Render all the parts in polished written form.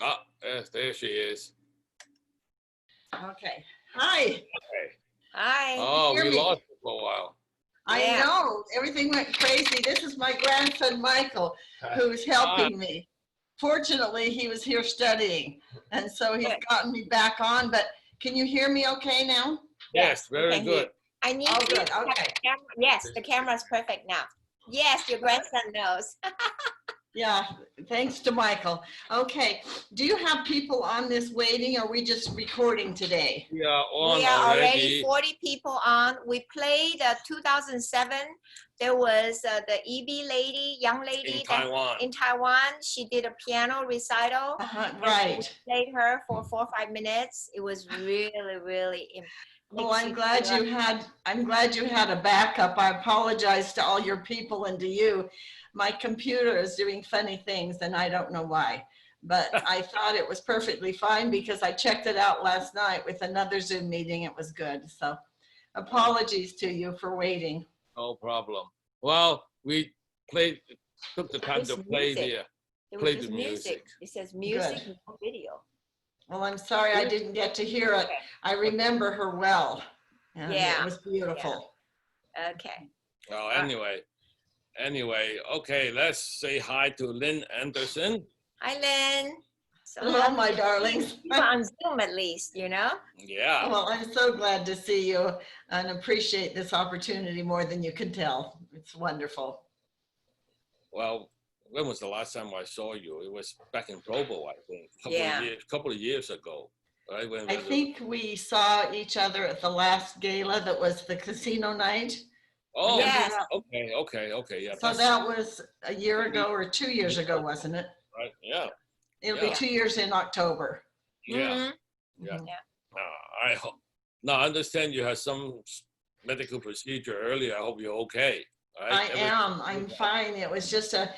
Ah, yes, there she is. Okay. Hi. Okay. Hi. Oh, Hear we me? lost you for a while. I Yeah. know everything went crazy. This is my grandson Michael, who's Ah, helping me. Fortunately, he was here studying, and so he's Good. gotten me back on. But can you hear me okay now? yes, we very can hear you. good. I need Oh, you good. to have Okay. the camera. Yes, the camera is perfect now. Yes, your grandson knows. Yeah. Thanks to Michael. Okay. Do you have people on this waiting? Or are we just recording today? We are on We are already already. 40 people on. We played 2007. There was the EB lady, young lady In Taiwan. in Taiwan. She did a piano recital. And we Right. played her for 4 or 5 minutes. It was really, really Well, makes I'm you glad feel you had a backup. I apologize to all your people and to you. My computer is doing funny things and I don't know why. But I thought it was perfectly fine because I checked it out last night with another Zoom meeting. It was good. So apologies to you for waiting. No problem. Well, we played, took the time It's to play music. the It was play just the music. music. It says music, Good. no video. Well, I'm sorry I didn't get to hear it. Okay. I remember her well and it Yeah. was beautiful. Okay. Well, anyway, okay, let's say hi to Lynn Anderson. Hi, Lynn. So Hello, happy my to see darlings. you on Zoom at least, you know? Yeah. Well, I'm so glad to see you and appreciate this opportunity more than you can tell. It's wonderful. Well, when was the last time I saw you? It was back in Provo, I think, Yeah. couple of years ago, right? When I think we saw each other at the last gala that was the casino night. oh, Remember Yes. that? okay, yeah, So that's that was a year ago or 2 years ago, wasn't it? right. Yeah, It'll yeah, be 2 years in October. yeah, Mm-hmm. yeah. Mhm. I hope. Now I understand you had some medical procedure earlier. I hope you're okay. Right? I am. I'm fine. It was just a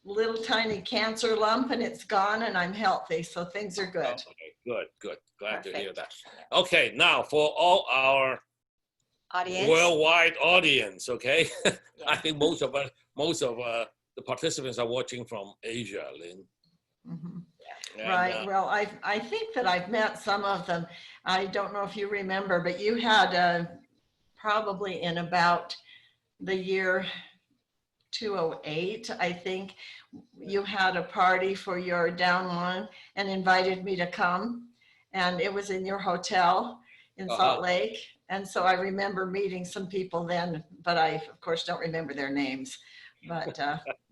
little tiny cancer lump and it's gone and I'm healthy. So things are good. Okay, good. Glad to hear Perfect. that. Okay, now for all our Audience. worldwide audience, okay? I Yeah. think most of the participants are watching from Asia, Lynn. Mhm. And, Right. Well, I think that I've met some of them. I don't know if you remember, but you had probably in about the year 208, I think, you had a party for your down one and invited me to come. And it was in your hotel in Salt Lake. And so I remember meeting some people then, but I, of course, don't remember their names. But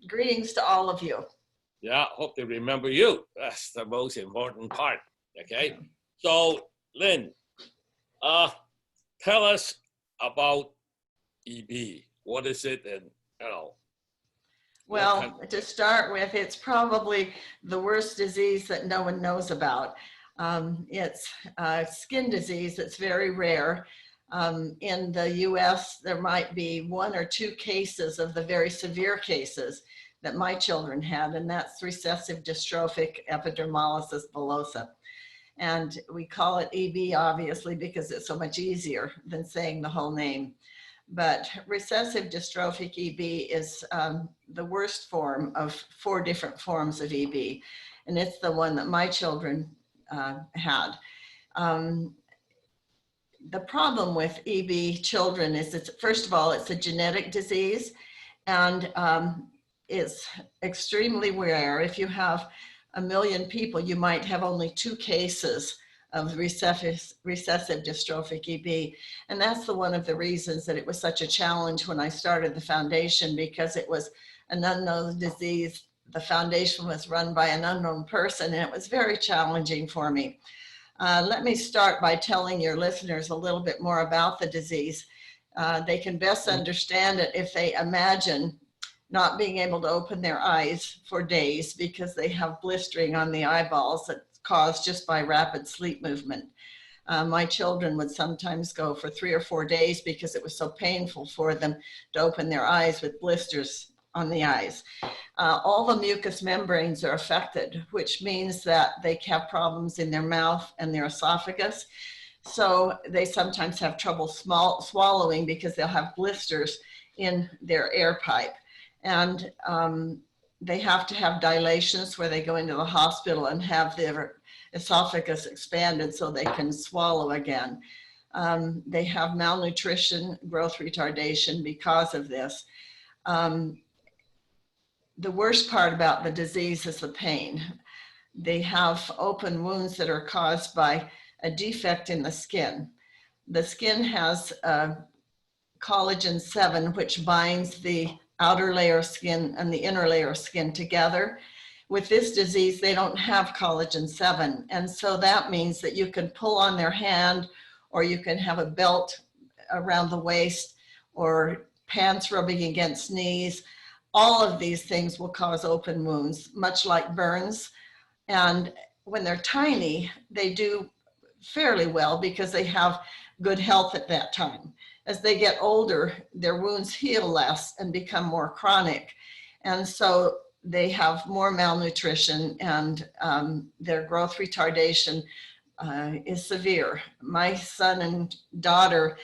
greetings to all of you. yeah, hope they remember you. That's the most important part. Okay. So, Lynn, tell us about EB. What is it, and you know? Well, to start with, it's probably the worst disease that no one knows about. It's a skin disease that's very rare. In the US, there might be 1 or 2 cases of the very severe cases that my children had, and that's recessive dystrophic epidermolysis bullosa. And we call it EB, obviously, because it's so much easier than saying the whole name. But recessive dystrophic EB is the worst form of 4 different forms of EB. And it's the one that my children had. The problem with EB children is it's, first of all, it's a genetic disease and it's extremely rare. If you have 1 million people, you might have only 2 cases of recessive dystrophic EB. And that's one of the reasons that it was such a challenge when I started the foundation, because it was an unknown disease. The foundation was run by an unknown person, and it was very challenging for me. Let me start by telling your listeners a little bit more about the disease. They can best understand it if they imagine not being able to open their eyes for days because they have blistering on the eyeballs that's caused just by rapid sleep movement. My children would sometimes go for 3 or 4 days because it was so painful for them to open their eyes with blisters on the eyes. All the mucous membranes are affected, which means that they have problems in their mouth and their esophagus. So they sometimes have trouble swallowing because they'll have blisters in their air pipe. And they have to have dilations where they go into the hospital and have their esophagus expanded so they can swallow again. They have malnutrition, growth retardation because of this. The worst part about the disease is the pain. They have open wounds that are caused by a defect in the skin. The skin has collagen 7, which binds the outer layer of skin and the inner layer of skin together. With this disease, they don't have collagen 7. And so that means that you can pull on their hand, or you can have a belt around the waist, or pants rubbing against knees. All of these things will cause open wounds, much like burns. And when they're tiny, they do fairly well because they have good health at that time. As they get older, their wounds heal less and become more chronic. And so they have more malnutrition, and their growth retardation is severe. My son and daughter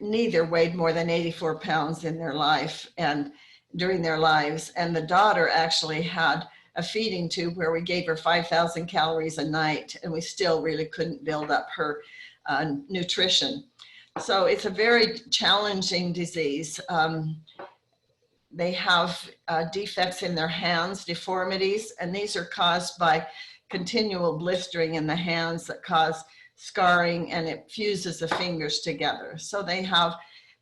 neither weighed more than 84 pounds in their life and during their lives. And the daughter actually had a feeding tube where we gave her 5,000 calories a night, and we still really couldn't build up her nutrition. So it's a very challenging disease. They have defects in their hands, deformities, and these are caused by continual blistering in the hands that cause scarring, and it fuses the fingers together. So they have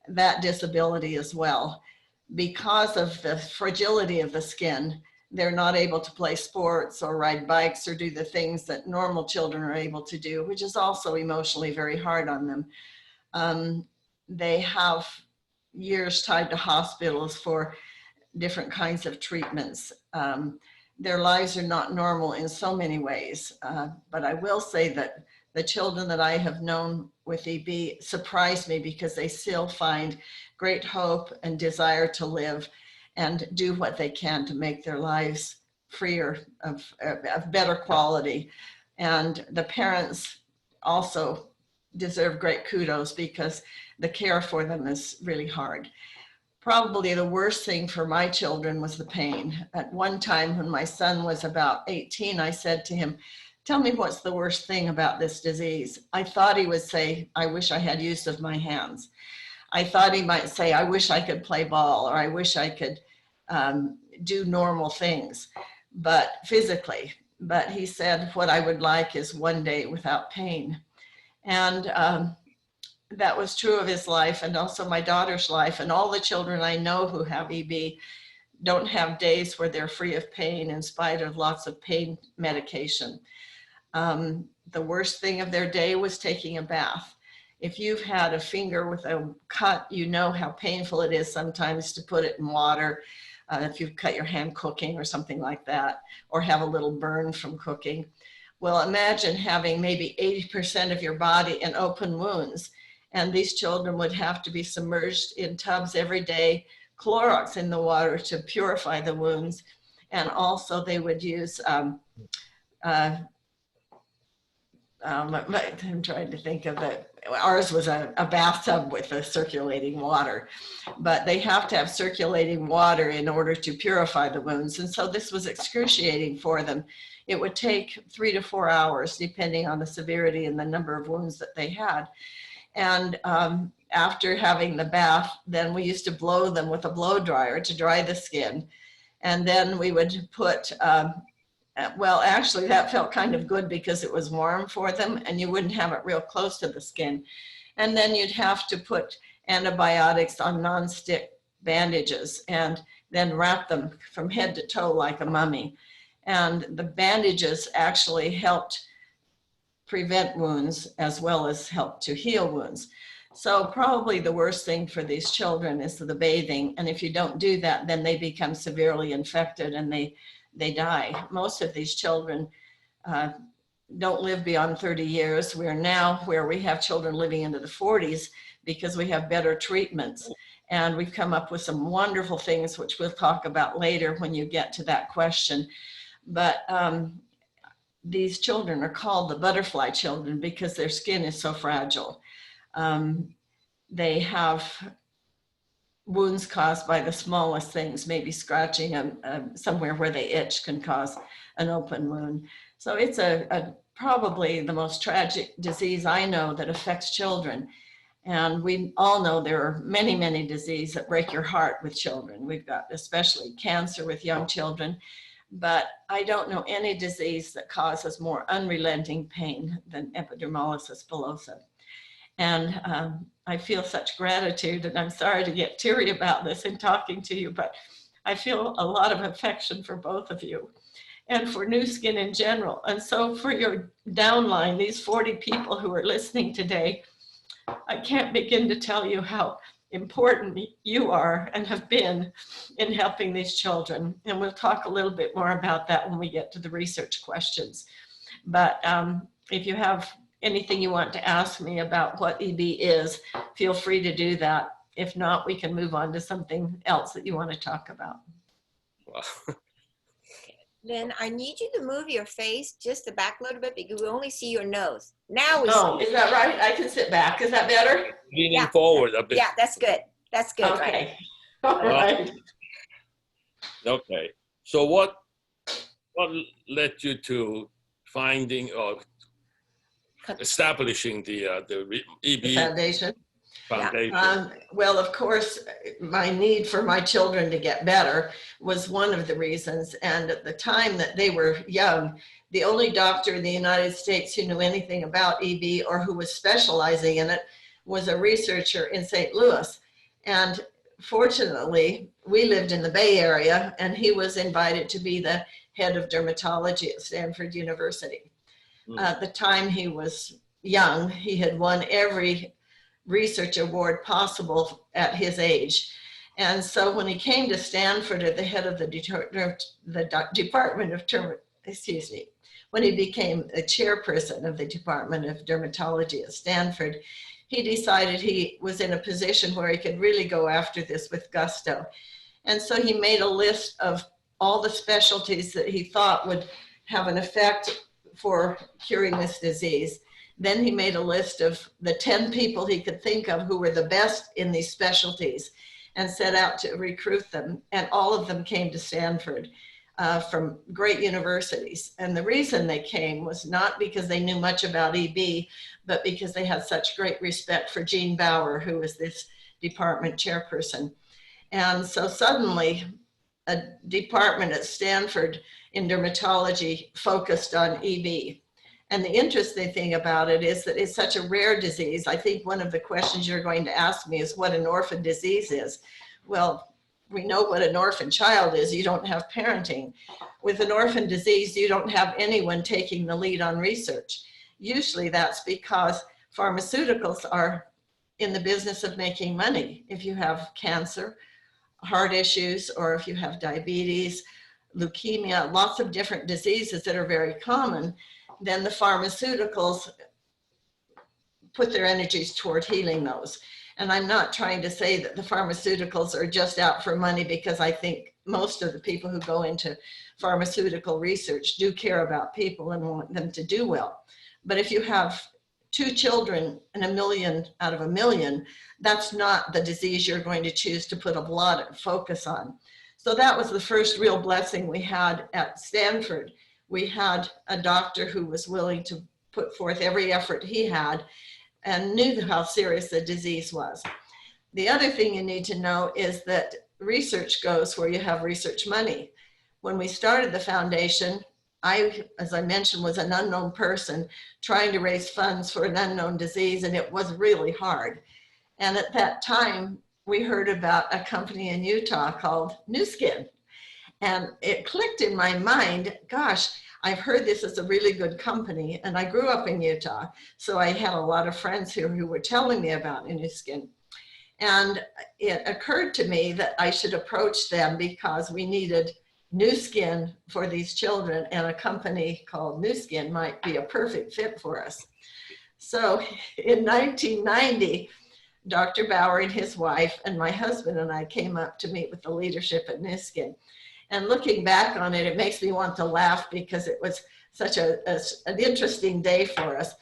that disability as well. Because of the fragility of the skin, they're not able to play sports or ride bikes or do the things that normal children are able to do, which is also emotionally very hard on them. They have years tied to hospitals for different kinds of treatments. Their lives are not normal in so many ways, but I will say that the children that I have known with EB surprise me because they still find great hope and desire to live and do what they can to make their lives freer, of better quality. And the parents also deserve great kudos because the care for them is really hard. Probably the worst thing for my children was the pain. At one time when my son was about 18, I said to him, "Tell me what's the worst thing about this disease." I thought he would say, "I wish I had use of my hands." I thought he might say, "I wish I could play ball," or "I wish I could do normal things, but physically." But he said, "What I would like is one day without pain." And that was true of his life, and also my daughter's life, and all the children I know who have EB don't have days where they're free of pain in spite of lots of pain medication. The worst thing of their day was taking a bath. If you've had a finger with a cut, you know how painful it is sometimes to put it in water. If you've cut your hand cooking or something like that, or have a little burn from cooking. Well, imagine having maybe 80% of your body in open wounds. And these children would have to be submerged in tubs every day, Clorox in the water to purify the wounds. And also they would use, I'm trying to think of it. Ours was a bathtub with a circulating water, but they have to have circulating water in order to purify the wounds. And so this was excruciating for them. It would take 3 to 4 hours, depending on the severity and the number of wounds that they had. And after having the bath, then we used to blow them with a blow dryer to dry the skin. And then we would put, well, actually that felt kind of good because it was warm for them and you wouldn't have it real close to the skin. And then you'd have to put antibiotics on nonstick bandages and then wrap them from head to toe like a mummy. And the bandages actually helped prevent wounds as well as help to heal wounds. So probably the worst thing for these children is the bathing. And if you don't do that, then they become severely infected and they die. Most of these children don't live beyond 30 years. We're now where we have children living into the 40s because we have better treatments. And we've come up with some wonderful things, which we'll talk about later when you get to that question. But these children are called the butterfly children because their skin is so fragile. They have wounds caused by the smallest things, maybe scratching somewhere where they itch can cause an open wound. So it's probably the most tragic disease I know that affects children. And we all know there are many, many diseases that break your heart with children. We've got especially cancer with young children, but I don't know any disease that causes more unrelenting pain than epidermolysis bullosa. And I feel such gratitude, and I'm sorry to get teary about this in talking to you, but I feel a lot of affection for both of you and for Nu Skin in general. And so for your downline, these 40 people who are listening today, I can't begin to tell you how important you are and have been in helping these children. And we'll talk a little bit more about that when we get to the research questions. But if you have anything you want to ask me about what EB is, feel free to do that. If not, we can move on to something else that you want to talk about. Wow. Lynn, I need you to move your face just back a little bit because we only see your nose. Now we Oh, is that right? I can sit back. Is that better? Leaning forward a bit. Yeah, that's good. That's good. Okay. Right? All right. Okay. So what led you to finding or establishing the EB Foundation. Foundation? Well, of course, my need for my children to get better was one of the reasons. And at the time that they were young, the only doctor in the United States who knew anything about EB or who was specializing in it was a researcher in St. Louis. And fortunately, we lived in the Bay Area, and he was invited to be the head of dermatology at Stanford University. At the time he was young, he had won every research award possible at his age. And so when he came to Stanford at the head of the Department of when he became a chairperson of the Department of Dermatology at Stanford, he decided he was in a position where he could really go after this with gusto. And so he made a list of all the specialties that he thought would have an effect for curing this disease. Then he made a list of the 10 people he could think of who were the best in these specialties and set out to recruit them. And all of them came to Stanford from great universities. And the reason they came was not because they knew much about EB, but because they had such great respect for Jean Bauer, who was this department chairperson. And so suddenly a department at Stanford in dermatology focused on EB. And the interesting thing about it is that it's such a rare disease. I think one of the questions you're going to ask me is what an orphan disease is. Well, we know what an orphan child is. You don't have parenting. With an orphan disease, you don't have anyone taking the lead on research. Usually that's because pharmaceuticals are in the business of making money. If you have cancer, heart issues, or if you have diabetes, leukemia, lots of different diseases that are very common, then the pharmaceuticals put their energies toward healing those. And I'm not trying to say that the pharmaceuticals are just out for money, because I think most of the people who go into pharmaceutical research do care about people and want them to do well. But if you have 2 children in 1 million out of 1 million, that's not the disease you're going to choose to put a lot of focus on. So that was the first real blessing we had at Stanford. We had a doctor who was willing to put forth every effort he had and knew how serious the disease was. The other thing you need to know is that research goes where you have research money. When we started the foundation, I, as I mentioned, was an unknown person trying to raise funds for an unknown disease, and it was really hard. And at that time, we heard about a company in Utah called Nu Skin. And it clicked in my mind, gosh, I've heard this is a really good company. And I grew up in Utah, so I had a lot of friends here who were telling me about Nu Skin. And it occurred to me that I should approach them because we needed Nu Skin for these children, and a company called Nu Skin might be a perfect fit for us. So in 1990, Dr. Bauer and his wife and my husband and I came up to meet with the leadership at Nu Skin. And looking back on it, it makes me want to laugh because it was such an interesting day for us.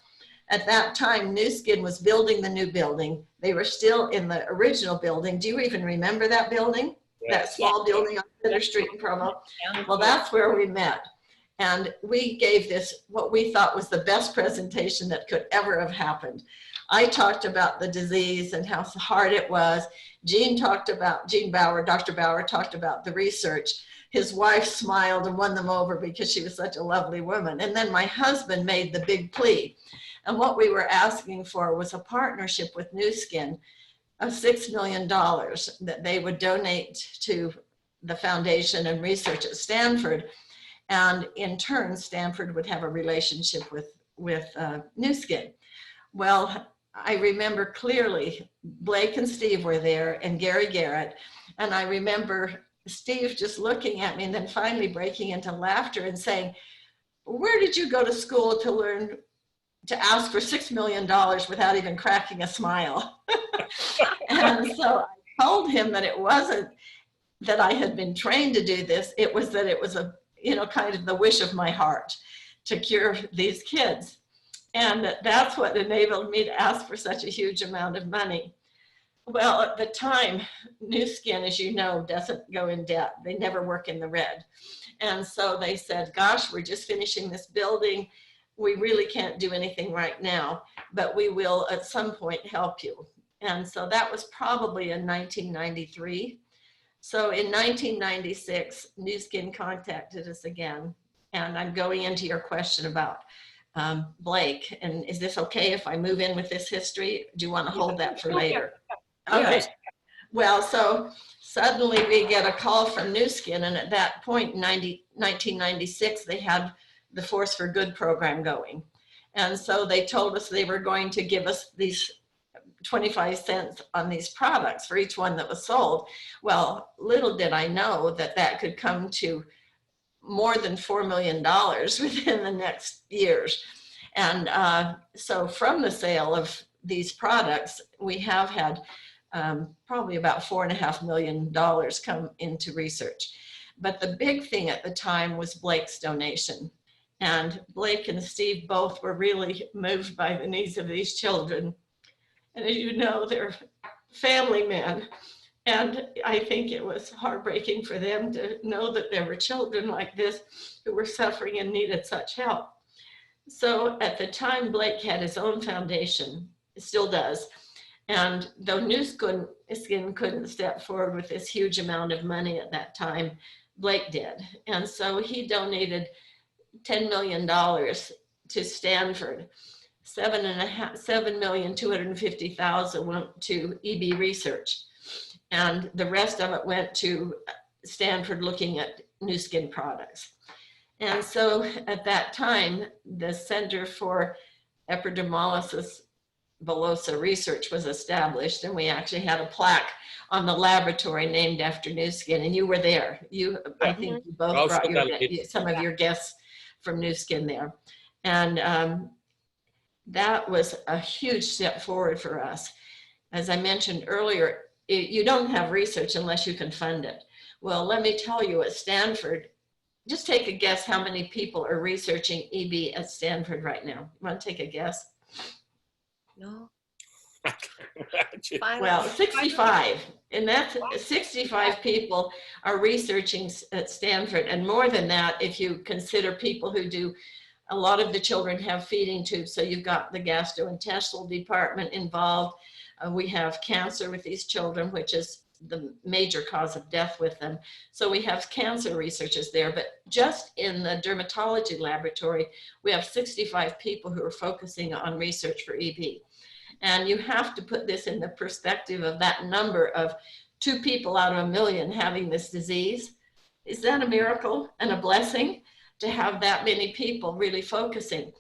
At that time, New Skin was building the new building. They were still in the original building. Do you even remember that building? That Yes. small building on Center Street in Provo? Well, that's where we met. And we gave this, what we thought was the best presentation that could ever have happened. I talked about the disease and how hard it was. Dr. Bauer talked about the research. His wife smiled and won them over because she was such a lovely woman. And then my husband made the big plea. And what we were asking for was a partnership with New Skin of $6 million that they would donate to the foundation and research at Stanford. And in turn, Stanford would have a relationship with New Skin. Well, I remember clearly Blake and Steve were there and Gary Garrett. And I remember Steve just looking at me and then finally breaking into laughter and saying, where did you go to school to learn to ask for $6 million without even cracking a smile? And so I told him that it wasn't that I had been trained to do this. It was that it was a, kind of the wish of my heart to cure these kids. And that's what enabled me to ask for such a huge amount of money. Well, at the time, New Skin, as you know, doesn't go in debt. They never work in the red. And so they said, gosh, we're just finishing this building. We really can't do anything right now, but we will at some point help you. And so that was probably in 1993. So in 1996, New Skin contacted us again. And I'm going into your question about Blake. And is this okay if I move in with this history? Do you want to hold that for later? Okay. Yes. Well, so suddenly we get a call from New Skin. And at that point, 1996, they had the Force for Good program going. And so they told us they were going to give us these 25 cents on these products for each one that was sold. Well, little did I know that that could come to more than $4 million within the next years. And so from the sale of these products, we have had probably about $4.5 million come into research. But the big thing at the time was Blake's donation. And Blake and Steve both were really moved by the needs of these children. And as you know, they're family men. And I think it was heartbreaking for them to know that there were children like this who were suffering and needed such help. So at the time, Blake had his own foundation, still does. And though New Skin couldn't step forward with this huge amount of money at that time, Blake did. And so he donated $10 million to Stanford. $7,250,000 went to EB research. And the rest of it went to Stanford looking at New Skin products. And so at that time, the Center for Epidermolysis Bullosa Research was established, and we actually had a plaque on the laboratory named after New Skin, and you were there. I think you both brought some of your guests from New Skin there. And that was a huge step forward for us. As I mentioned earlier, you don't have research unless you can fund it. Well, let me tell you, at Stanford, just take a guess how many people are researching EB at Stanford right now. You want to take a guess? No. Well, 65. And that's 65 people are researching at Stanford. And more than that, if you consider people who do, a lot of the children have feeding tubes. So you've got the gastrointestinal department involved. We have cancer with these children, which is the major cause of death with them. So we have cancer researchers there, but just in the dermatology laboratory, we have 65 people who are focusing on research for EB. And you have to put this in the perspective of that number of 2 people out of 1 million having this disease. Is that a miracle and a blessing to have that many people really focusing?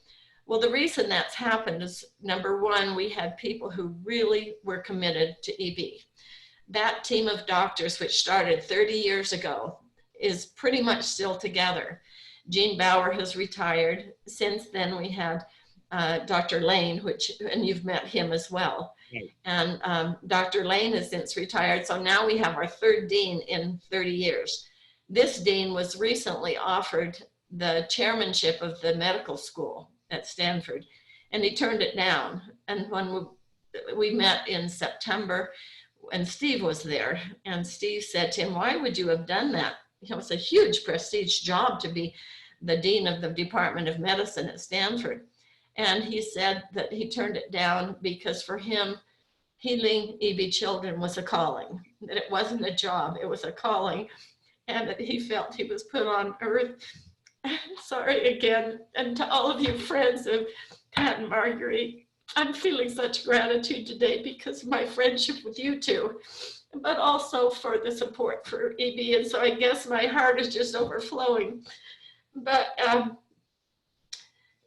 Well, the reason that's happened is, number one, we had people who really were committed to EB. That team of doctors, which started 30 years ago, is pretty much still together. Gene Bauer has retired. Since then, we had Dr. Lane, and you've met him as well. Right. And Dr. Lane has since retired. So now we have our 3rd dean in 30 years. This dean was recently offered the chairmanship of the medical school at Stanford. and he turned it down. And when we met in September, and Steve was there, and Steve said to him, why would you have done that? You know, it's a huge prestige job to be the dean of the Department of Medicine at Stanford. And he said that he turned it down because for him, healing EB children was a calling, that it wasn't a job, it was a calling, and that he felt he was put on earth. Sorry again, and to all of you friends of Pat and Marguerite, I'm feeling such gratitude today because of my friendship with you two, but also for the support for EB. And so I guess my heart is just overflowing. But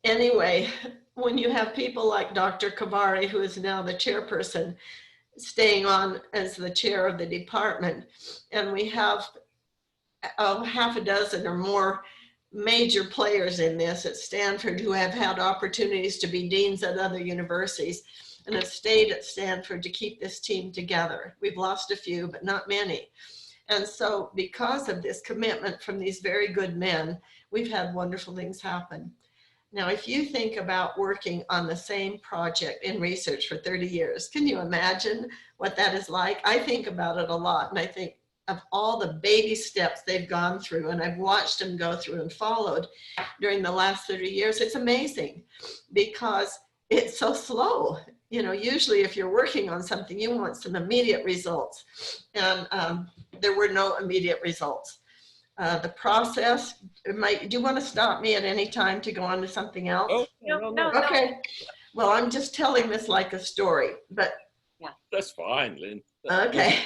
anyway, when you have people like Dr. Kavari, who is now the chairperson, staying on as the chair of the department, and we have half a dozen or more major players in this at Stanford who have had opportunities to be deans at other universities and have stayed at Stanford to keep this team together. We've lost a few, but not many. And so because of this commitment from these very good men, we've had wonderful things happen. Now, if you think about working on the same project in research for 30 years, can you imagine what that is like? I think about it a lot, and I think of all the baby steps they've gone through, and I've watched them go through and followed during the last 30 years. It's amazing because it's so slow. You know, usually if you're working on something, you want some immediate results, and there were no immediate results. The process, do you want to stop me at any time to go on to something else? Oh, No. Okay. Well, I'm just telling this like a story, but that's fine, Lynn. okay.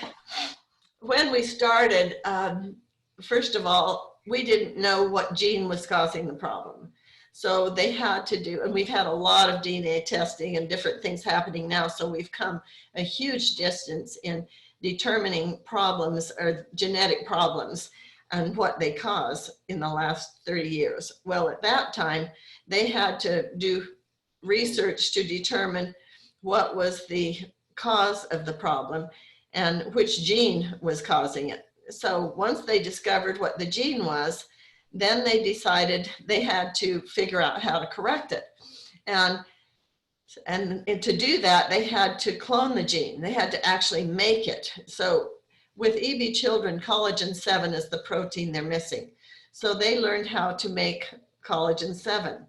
When we started, first of all, we didn't know what gene was causing the problem. So they had to do, and we've had a lot of DNA testing and different things happening now. So we've come a huge distance in determining problems or genetic problems and what they cause in the last 30 years. Well, at that time, they had to do research to determine what was the cause of the problem and which gene was causing it. So once they discovered what the gene was, then they decided they had to figure out how to correct it. And to do that, they had to clone the gene. They had to actually make it. So with EB children, collagen 7 is the protein they're missing. So they learned how to make collagen 7.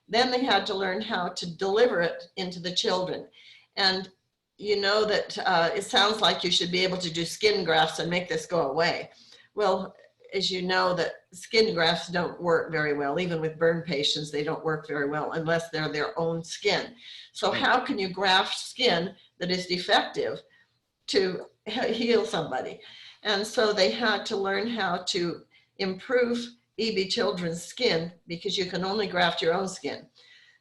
Then they had to learn how to deliver it into the children. And you know that it sounds like you should be able to do skin grafts and make this go away. Well, as you know, that skin grafts don't work very well. Even with burn patients, they don't work very well unless they're their own skin. So how can you graft skin that is defective to heal somebody? And so they had to learn how to improve EB children's skin because you can only graft your own skin.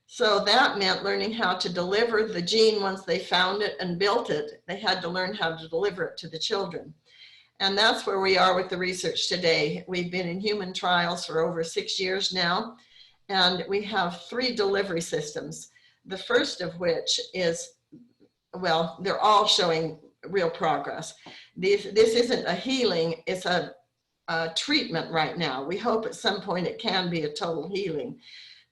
So that meant learning how to deliver the gene once they found it and built it. They had to learn how to deliver it to the children. And that's where we are with the research today. We've been in human trials for over 6 years now, and we have 3 delivery systems. The first of which is, well, they're all showing real progress. This isn't a healing, it's a treatment right now. We hope at some point it can be a total healing.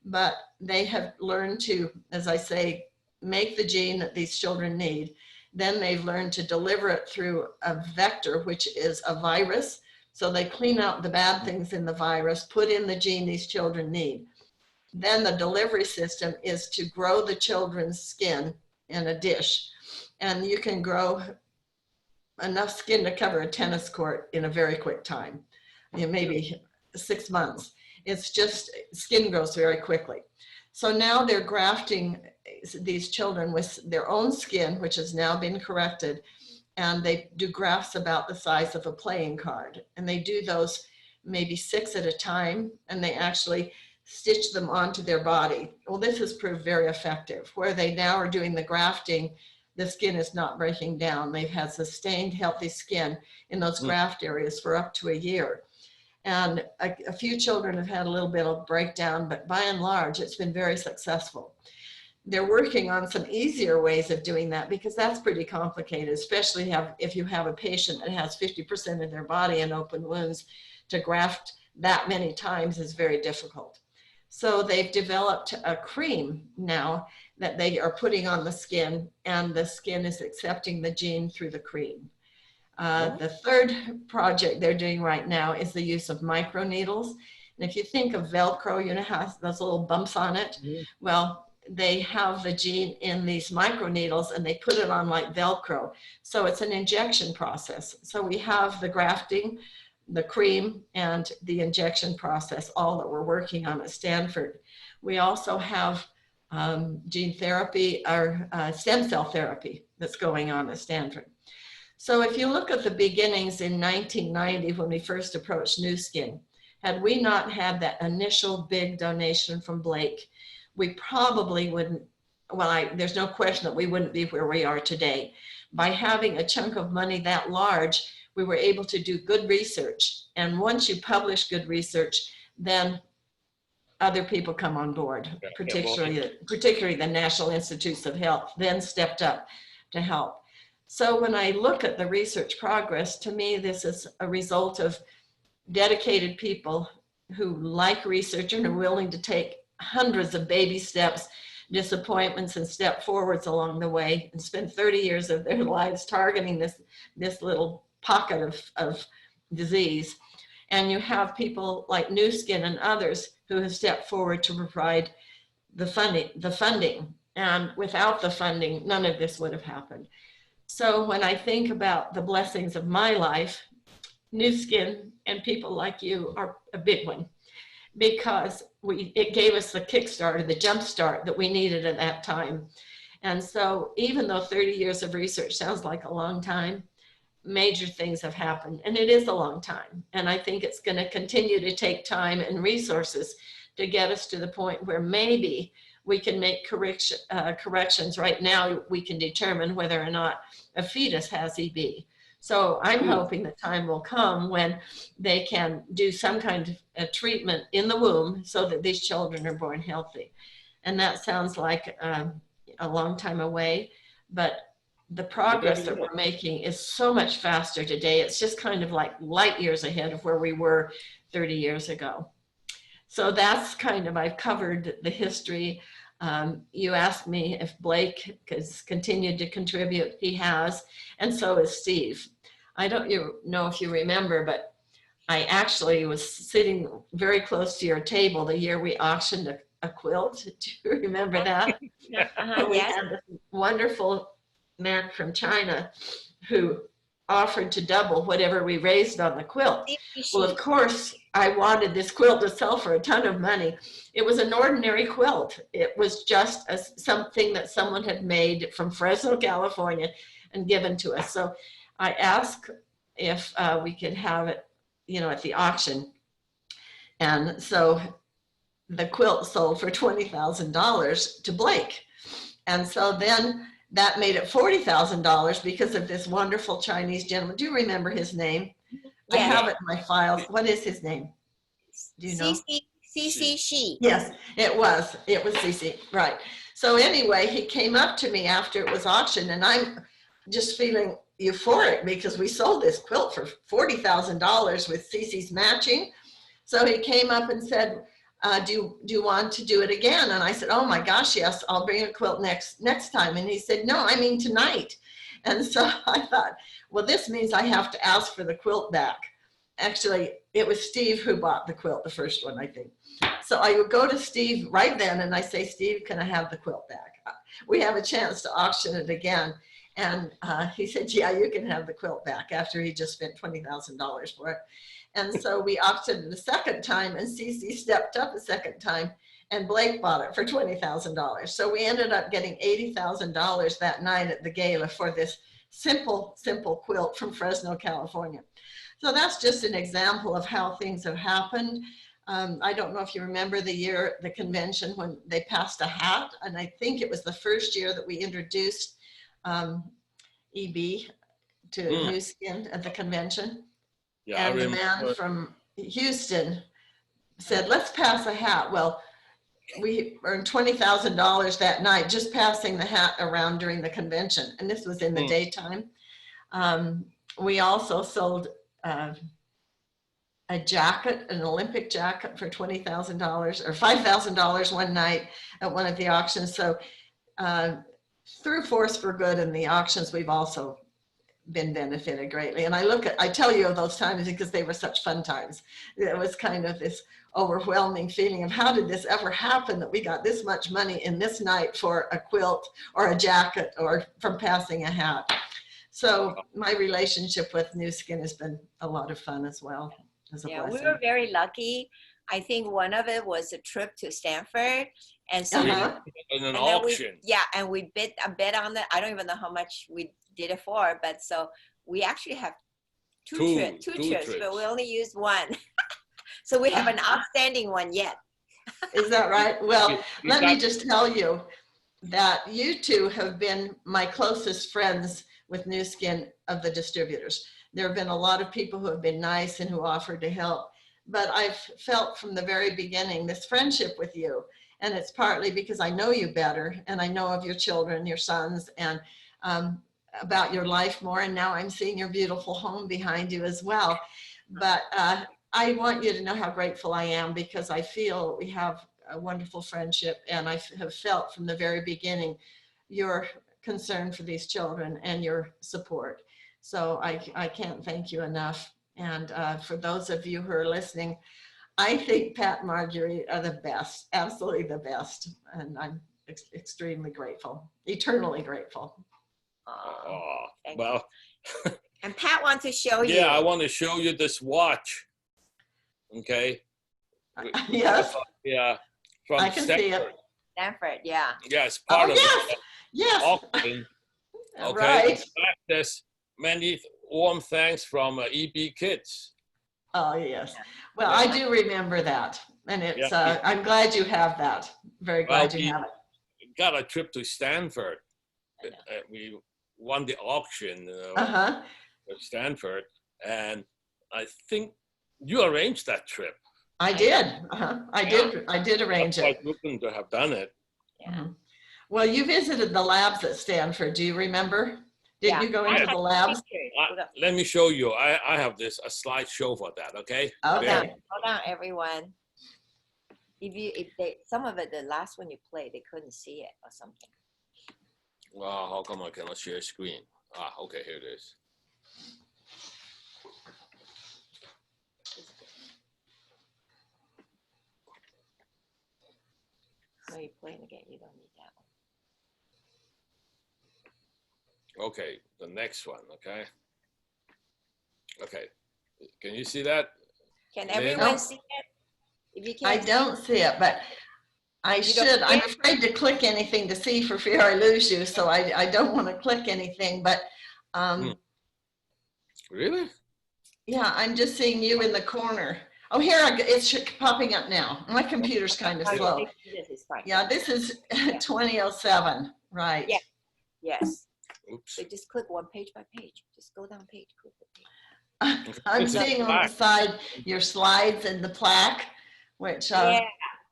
But they have learned to, as I say, make the gene that these children need. Then they've learned to deliver it through a vector, which is a virus. So they clean out the bad things in the virus, put in the gene these children need. Then the delivery system is to grow the children's skin in a dish. And you can grow enough skin to cover a tennis court in a very quick time, maybe 6 months. It's just skin grows very quickly. So now they're grafting these children with their own skin, which has now been corrected. And they do grafts about the size of a playing card. And they do those maybe 6 at a time. And they actually stitch them onto their body. Well, this has proved very effective. Where they now are doing the grafting, the skin is not breaking down. They've had sustained healthy skin in those graft areas for up to a year. And a few children have had a little bit of breakdown, but by and large, it's been very successful. They're working on some easier ways of doing that because that's pretty complicated, especially if you have a patient that has 50% of their body in open wounds. To graft that many times is very difficult. So they've developed a cream now that they are putting on the skin, and the skin is accepting the gene through the cream. The third project they're doing right now is the use of microneedles. And if you think of Velcro, you know, has those little bumps on it. Well, they have the gene in these microneedles and they put it on like Velcro. So it's an injection process. So we have the grafting, the cream, and the injection process, all that we're working on at Stanford. We also have gene therapy, or stem cell therapy that's going on at Stanford. So if you look at the beginnings in 1990, when we first approached Nu Skin, had we not had that initial big donation from Blake, we probably wouldn't, well, there's no question that we wouldn't be where we are today. By having a chunk of money that large, we were able to do good research. And once you publish good research, then other people come on board, particularly the National Institutes of Health, then stepped up to help. So when I look at the research progress, to me, this is a result of dedicated people who like research and are willing to take hundreds of baby steps, disappointments, and step forwards along the way, and spend 30 years of their lives targeting this little pocket of disease. And you have people like Nu Skin and others who have stepped forward to provide the funding. And without the funding, none of this would have happened. So when I think about the blessings of my life, Nu Skin and people like you are a big one, because it gave us the kickstart, the jump start that we needed at that time. And so even though 30 years of research sounds like a long time, major things have happened, and it is a long time. And I think it's going to continue to take time and resources to get us to the point where maybe we can make corrections. Right now, we can determine whether or not a fetus has EB. So I'm hoping the time will come when they can do some kind of a treatment in the womb so that these children are born healthy. And that sounds like a long time away, but the progress that we're making is so much faster today. It's just kind of like light years ahead of where we were 30 years ago. So that's kind of, I've covered the history. You asked me if Blake has continued to contribute. He has, and so is Steve. I don't know if you remember, but I actually was sitting very close to your table the year we auctioned a quilt. Do you remember that? And we had this wonderful man from China who offered to double whatever we raised on the quilt. Well, of course, I wanted this quilt to sell for a ton of money. It was an ordinary quilt. It was just something that someone had made from Fresno, California, and given to us. So I asked if we could have it, you know, at the auction. And so the quilt sold for $20,000 to Blake. And so then that made it $40,000 because of this wonderful Chinese gentleman. Do you remember his name? Yeah. I have it in my files. What is his name? Do you know? CC Shi. Yes, it was CC, right. So anyway, he came up to me after it was auctioned, and I'm just feeling euphoric because we sold this quilt for $40,000 with CC's matching. So he came up and said, do you want to do it again? And I said, oh my gosh, yes, I'll bring a quilt next time. And he said, no, I mean tonight. And so I thought, well, this means I have to ask for the quilt back. Actually, it was Steve who bought the quilt, the first one, I think. So I would go to Steve right then and I say, Steve, can I have the quilt back? We have a chance to auction it again. And he said, yeah, you can have the quilt back, after he just spent $20,000 for it. And so we auctioned it a second time, and CC stepped up a second time, and Blake bought it for $20,000. So we ended up getting $80,000 that night at the gala for this simple quilt from Fresno, California. So that's just an example of how things have happened. I don't know if you remember the convention when they passed a hat, and I think it was the first year that we introduced EB to Nu Skin at the convention. Yeah, and the man from Houston said, let's pass a hat. Well, we earned $20,000 that night just passing the hat around during the convention. And this was in the daytime. We also sold a jacket, an Olympic jacket for $20,000 or $5,000 one night at one of the auctions. So through Force for Good and the auctions, we've also been benefited greatly. And I tell you of those times because they were such fun times. It was kind of this overwhelming feeling of how did this ever happen that we got this much money in this night for a quilt or a jacket or from passing a hat. So my relationship with New Skin has been a lot of fun as well. As a Yeah, we blessing. were very lucky. I think one of it was a trip to Stanford. And so in an auction. and we bet on it. I don't even know how much we did it for, but so we actually have two trips, but we only used one. So we have an outstanding one yet. Is that right? Well, We let me got- just tell you that you two have been my closest friends with New Skin of the distributors. There have been a lot of people who have been nice and who offered to help, but I've felt from the very beginning this friendship with you. And it's partly because I know you better and I know of your children, your sons, and about your life more. And now I'm seeing your beautiful home behind you as well. But I want you to know how grateful I am because I feel we have a wonderful friendship, and I have felt from the very beginning your concern for these children and your support. So I can't thank you enough. And for those of you who are listening, I think Pat and Marjorie are the best, absolutely the best. And I'm extremely grateful, eternally grateful. Oh, Thank well, And Pat wants to show you. yeah, I want to show you this watch. Okay. Yes, Yeah. From I can see it. Stanford, yeah. Yeah, it's part Oh, of yes, the yes. auction. Okay. Right. There's many warm thanks from EB Kids. Oh, yes. Well, I do remember that. And it's, Yeah. I'm glad you have that. Very glad you have it. Got a trip to Stanford. We won the auction Uh-huh. at Stanford. And I think you arranged that trip. I did. Uh-huh. I did arrange I it. wouldn't have done it. Yeah. Mhm. Well, you visited the labs at Stanford. Do you remember? Did you go into the labs? Let me show you. I have a slideshow for that. Okay. Okay. Hold on, everyone. If they some of it, the last one you played, they couldn't see it or something. Well, how come I cannot share screen? Okay, here it is. No, you're playing again. You don't need that one. Okay, the next one. Okay. Okay. Can you see that? Can Lynn? everyone No. see it? If you can, I don't see it, but I should. I'm afraid to click anything to see for fear I lose you. So I don't want to click anything, but Really? yeah, I'm just seeing you in the corner. Oh, here it's popping up now. My computer's kind of slow. This is fine. Yeah, this is 2007, right? Yeah. Yes. Oops. So just click one page by page. Just go down page. Click the page. I'm It's a seeing on the plaque. side your slides and the plaque, which Yeah,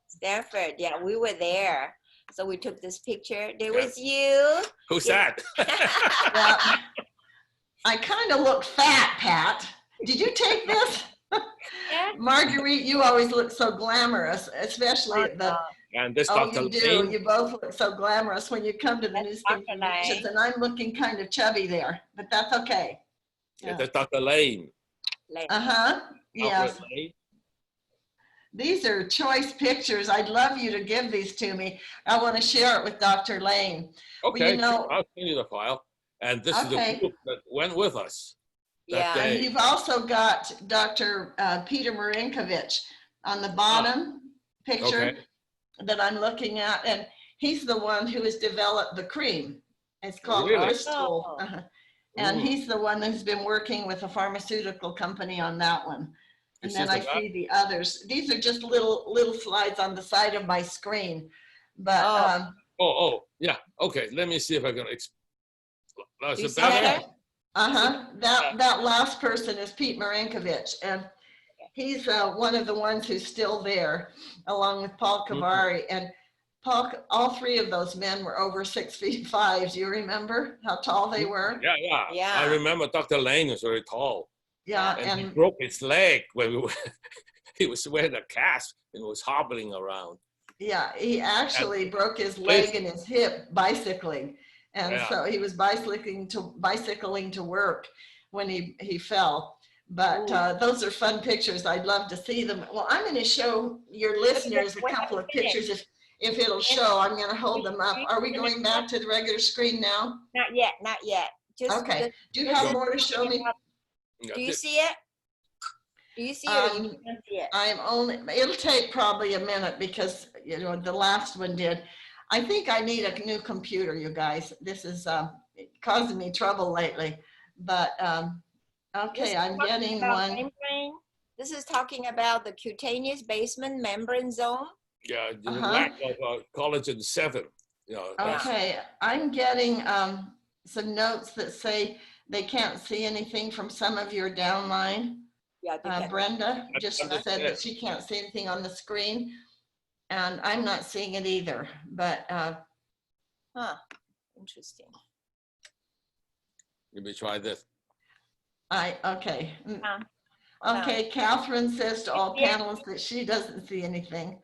Stanford. Yeah, we were there. So we took this picture. There Yeah. was you. Who's Yeah. that? yeah, I kind of look fat, Pat. Did you take this? Yeah. Marguerite, you always look so glamorous, especially at the, And this oh, Dr. you do. Lane. You both look so glamorous when you come to the That's New Skin Dr. conventions, Lane. and I'm looking kind of chubby there, but that's okay. Yeah. That's Dr. Lane. Uh-huh, yes. Alfred Lane. These are choice pictures. I'd love you to give these to me. I want to share it with Dr. Lane. Okay, you know- I'll send you the file. And this is Okay. the group that went with us. Yeah. That And day. you've also got Dr. Peter Marinkovich on the bottom picture Okay. that I'm looking at. And he's the one who has developed the cream. It's called Really? Bristol. Oh. Uh-huh. And Ooh. he's the one who's been working with a pharmaceutical company on that one. And Is then this I the guy? see the others. These are just little slides on the side of my screen. But Oh. Yeah. Okay, let me see if I can. That's You it see better? that? okay. That last person is Pete Marinkovich, and he's one of the ones who's still there, along with Paul Kavari. And Paul, all three of those men were over 6'5". Do you remember how tall they were? Yeah. Yeah. I remember Dr. Lane is very tall. Yeah, And he and broke his leg when he was wearing a cast and was hobbling around. yeah, he actually broke his This- leg and his hip bicycling. And Yeah. so he was bicycling to work when he fell. But those are fun pictures. I'd love to see them. Well, I'm going to show your listeners a couple of pictures if it'll show. I'm going to hold them up. Are we going back to the regular screen now? Not yet, not yet. Okay. Do you have more to show me? Yeah, Do you see it? Do you see it or you can't see it? It'll take probably a minute because, you know, the last one did. I think I need a new computer, you guys. This is causing me trouble lately. But, okay, I'm getting one. Membrane. This is talking about the cutaneous basement membrane zone. Yeah, the lack of collagen 7. You know, Okay, I'm getting some notes that say they can't see anything from some of your downline. Yeah, they can. Brenda just understand. said that she can't see anything on the screen, and I'm not seeing it either. But Huh. Interesting. Let me try this. okay. Uh, Okay, Catherine says to all Yeah. panelists that she doesn't see anything.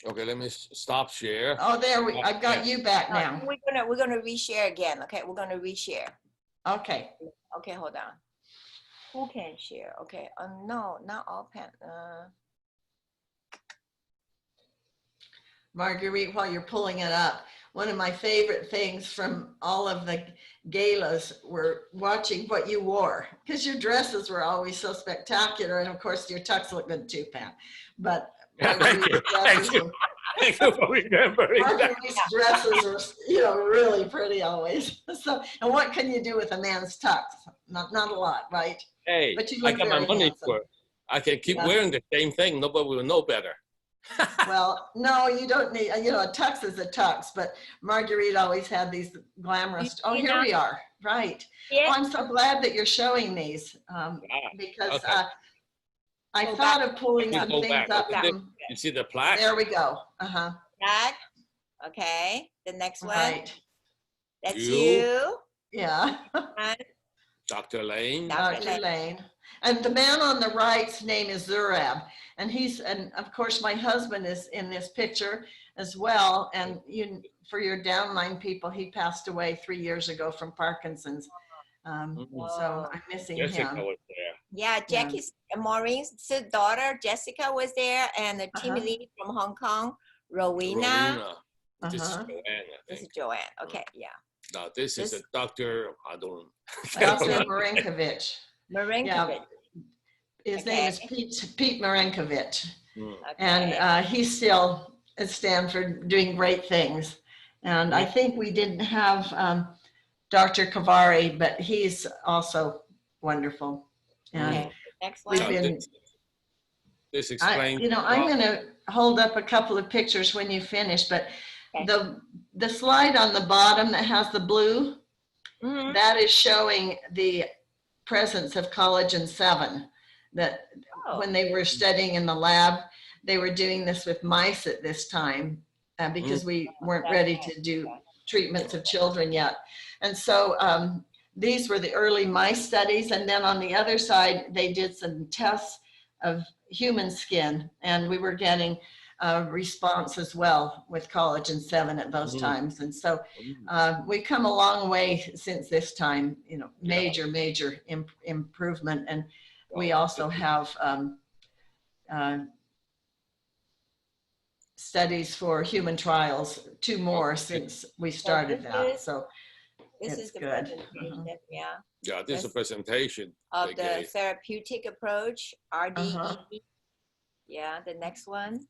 Okay, let me stop share. Oh, I've got you back No, now. we're gonna reshare again. Okay, we're gonna reshare. Okay. Okay, hold on. Who can share? Okay. No, not all Marguerite, while you're pulling it up, one of my favorite things from all of the galas were watching what you wore, because your dresses were always so spectacular, and of course your tux looked good too, Pam. But Thank you. Thank you. Thank you for remembering that. Marguerite's dresses were, you know, really pretty always. So, and what can you do with a man's tux? Not a lot, right? Hey, But you I look got my very money handsome. for it. I can keep Yeah. wearing the same thing. Nobody will know better. Well, no, you don't need, you know, a tux is a tux, but Marguerite always had these glamorous, oh, here we are, right. Yeah. Oh, I'm so glad that you're showing these, because okay. I Go thought back. of pulling You some go things back. up. You see the plaque? There we go. Back. Okay. The next one. Right. That's You. you. Yeah. And Dr. Lane. Dr. Lane. And the man on the right's name is Zurab. And and of course, my husband is in this picture as well. And for your downline people, he passed away 3 years ago from Parkinson's. So I'm missing Jessica him. was there. yeah, Jackie's Maureen's daughter Jessica was there, and the team lead from Hong Kong, Rowena. This is Joanne, I This is think. Joanne. Okay, yeah. No, this is a doctor. I don't. Dr. Marinkovich. Marinkovic. His name is Pete Marinkovich. Mm. Okay. And he's still at Stanford doing great things. And I think we didn't have Dr. Kavari, but he's also wonderful. And Okay. Next we've one. been, This explains. I'm going to hold up a couple of pictures when you finish, but Okay. the slide on the bottom that has the blue, Mhm. that is showing the presence of collagen 7. That Oh. when they were studying in the lab, they were doing this with mice at this time because we weren't ready to do treatments of children yet. And so these were the early mice studies. And then on the other side, they did some tests of human skin, and we were getting response as well with collagen 7 at those times. And so we've come a long way since this time, you know, major improvement. And we also have studies for human trials, 2 more since we started that. So This it's is the good. presentation, yeah, Yeah, this is a presentation. of they the gave. therapeutic approach, RDE. Yeah, the next one.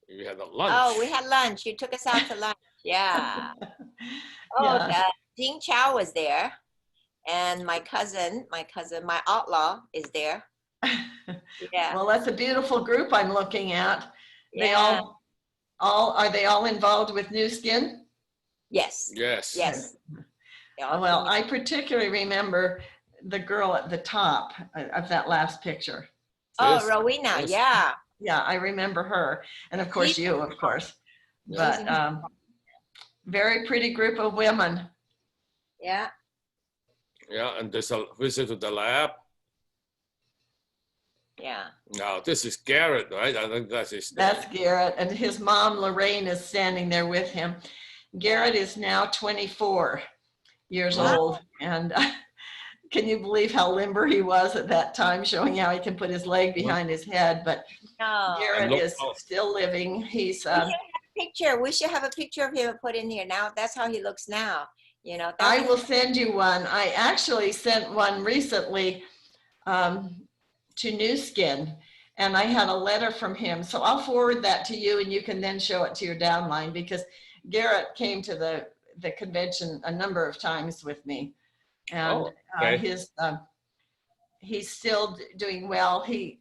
We had a lunch. Oh, we had lunch. You took us out to lunch. Yeah. Oh, Yeah. Ding Chow was there. And my cousin, my outlaw is there. Yeah. Well, that's a beautiful group I'm looking at. They Yeah. are they all involved with New Skin? Yes. Yes. Yes. They all Well, finished. I particularly remember the girl at the top of that last picture. Oh, Yes. Rowena. Yes. Yeah. Yeah, I remember her. And of course you, of course. But very pretty group of women. Yeah. Yeah, and there's a visit to the lab. Yeah. Now, this is Garrett, right? I think that's his name. That's Garrett, and his mom, Lorraine, is standing there with him. Garrett is now 24 years Wow. old, and can you believe how limber he was at that time, showing how he can put his leg behind his head? But No. Garrett is still living. He's Picture. We should have a picture of him put in here now. That's how he looks now. You know. I will send you one. I actually sent one recently to New Skin, and I had a letter from him. So I'll forward that to you, and you can then show it to your downline, because Garrett came to the convention a number of times with me, and he's still doing well. He's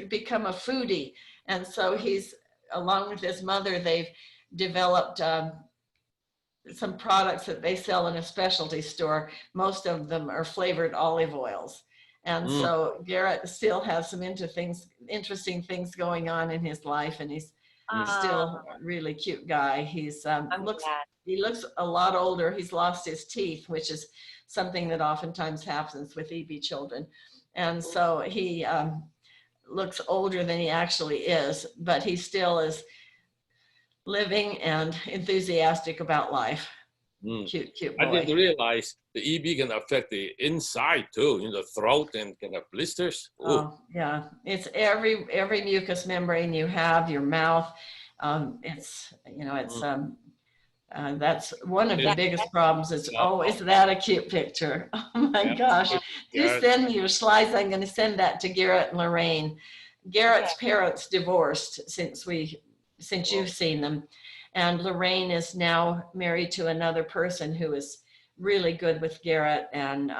become a foodie, and so he's, along with his mother, they've developed some products that they sell in a specialty store. Most of them are flavored olive oils. And so Garrett still has some interesting things going on in his life, and he's still a really cute guy. He looks a lot older. He's lost his teeth, which is something that oftentimes happens with EB children. And so he looks older than he actually is, but he still is living and enthusiastic about life. Cute boy. I didn't realize the EB can affect the inside too, in the throat, and can have blisters. Ooh. Oh yeah, it's every mucous membrane you have, your mouth. It's that's one of the biggest problems. Is is that a cute picture? Oh my gosh! Do send me your slides. I'm going to send that to Garrett and Lorraine. Garrett's parents divorced since you've seen them. And Lorraine is now married to another person who is really good with Garrett. And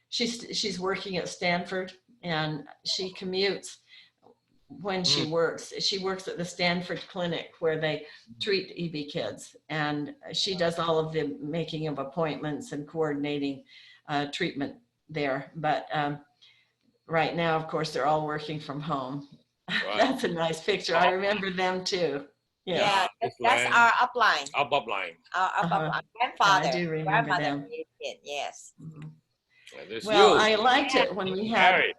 she's working at Stanford, and she commutes when she works. She works at the Stanford Clinic, where they treat EB kids. And she does all of the making of appointments and coordinating treatment there. But right now, of course, they're all working from home. Right. That's a nice picture. I remember them too. Yeah, that's our upline. Our upline. Our upline. Grandfather. I do remember them. Yes. Well, I liked it when we had. Gary.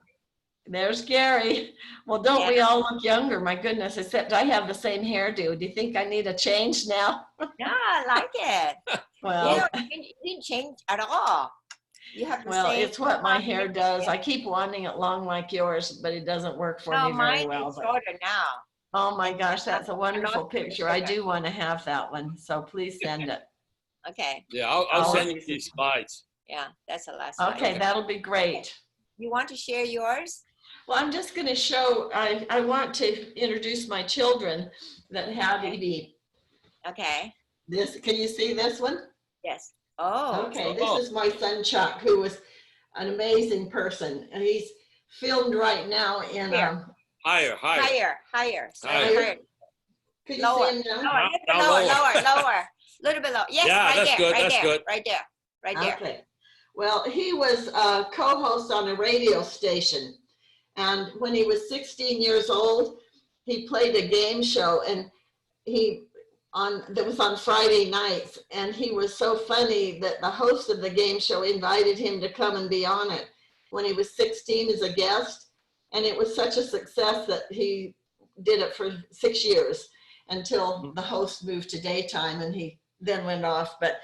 There's Gary. Well, don't we all look younger? My goodness, except I have the same hairdo. Do you think I need a change now? Yeah, I like it. Well, you didn't change at all. You have the same. It's what my hair does. I keep wanting it long like yours, but it doesn't work for me very well. Mine is shorter now. Oh my gosh, that's a wonderful picture. I do want to have that one, so please send it. Okay. Yeah, I'll send you these slides. Yeah, that's the last slide. Okay, that'll be great. You want to share yours? Well, I'm just going to show, I want to introduce my children that have EB. Okay. Can you see this one? Yes. Oh. Okay, this is my son Chuck, who was an amazing person, and he's filmed right now in Higher. Could you see him now? Lower. A little bit lower. Yes, yeah, that's good. Right there. Okay. Well, he was a co-host on a radio station, and when he was 16 years old, he played a game show, and that was on Friday nights, and he was so funny that the host of the game show invited him to come and be on it when he was 16 as a guest. And it was such a success that he did it for 6 years until the host moved to daytime, and he then went off. But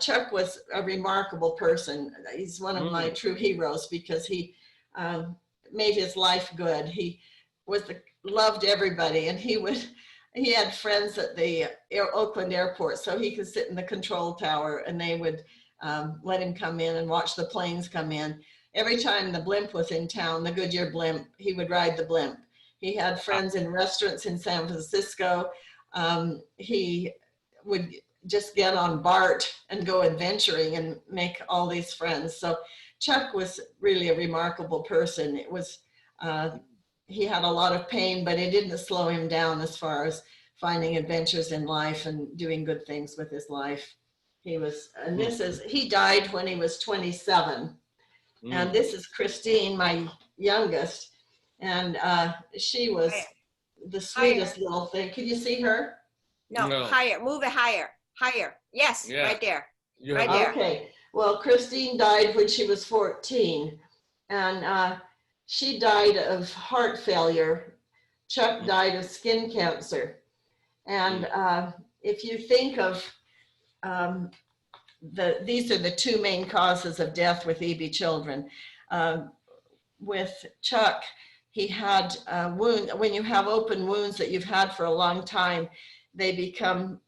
Chuck was a remarkable person. He's one of my true heroes, because he made his life good. He loved everybody, and he had friends at the Oakland airport, so he could sit in the control tower, and they would let him come in and watch the planes come in. Every time the blimp was in town, the Goodyear blimp, he would ride the blimp. He had friends in restaurants in San Francisco. He would just get on BART and go adventuring and make all these friends. So Chuck was really a remarkable person. It was, he had a lot of pain, but it didn't slow him down as far as finding adventures in life and doing good things with his life. He died when he was 27. And this is Christine, my youngest, and she was the sweetest little thing. Can you see her? No, higher. Move it higher. Yes, yeah. Right there. Right there. Okay. Well, Christine died when she was 14, and she died of heart failure. Chuck died of skin cancer. And if you think of um, these are the two main causes of death with EB children. With Chuck, he had a wound. When you have open wounds that you've had for a long time, they become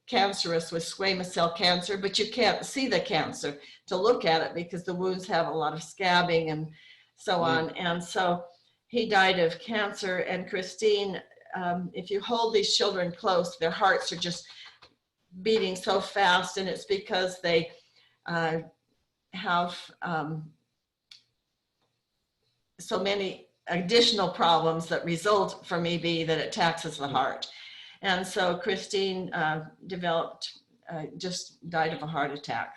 cancerous with squamous cell cancer, but you can't see the cancer to look at it because the wounds have a lot of scabbing and so on. And so he died of cancer. And Christine, if you hold these children close, their hearts are just beating so fast, and it's because they have so many additional problems that result from EB that it taxes the heart. And so Christine just died of a heart attack.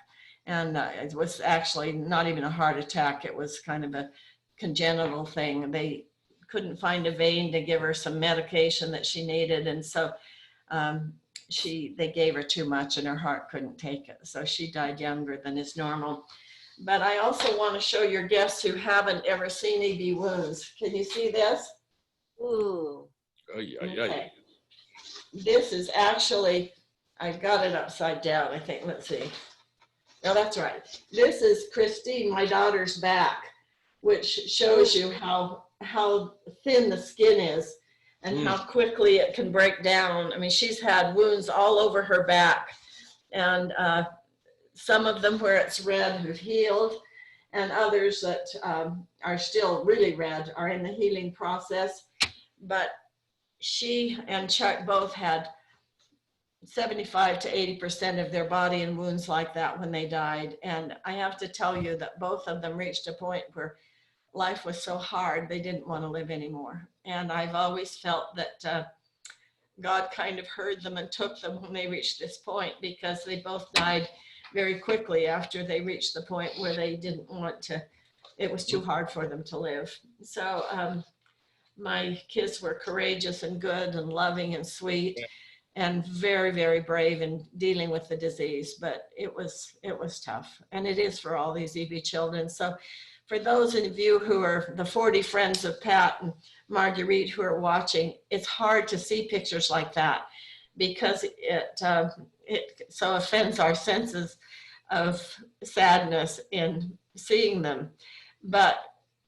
And it was actually not even a heart attack. It was kind of a congenital thing. They couldn't find a vein to give her some medication that she needed. And so they gave her too much and her heart couldn't take it. So she died younger than is normal. But I also want to show your guests who haven't ever seen EB wounds. Can you see this? Ooh. Oh, yeah, okay. This is actually, I got it upside down, I think. Let's see. No, that's right. This is Christine, my daughter's back, which shows you how thin the skin is and how quickly it can break down. I mean, she's had wounds all over her back, and some of them where it's red have healed, and others that are still really red are in the healing process. But she and Chuck both had 75 to 80% of their body in wounds like that when they died. And I have to tell you that both of them reached a point where life was so hard they didn't want to live anymore. And I've always felt that God kind of heard them and took them when they reached this point, because they both died very quickly after they reached the point where they didn't want to, it was too hard for them to live. So my kids were courageous and good and loving and sweet and very, very brave in dealing with the disease, but it was tough. And it is for all these EB children. So for those of you who are the 40 friends of Pat and Marguerite who are watching, it's hard to see pictures like that because it so offends our senses of sadness in seeing them. But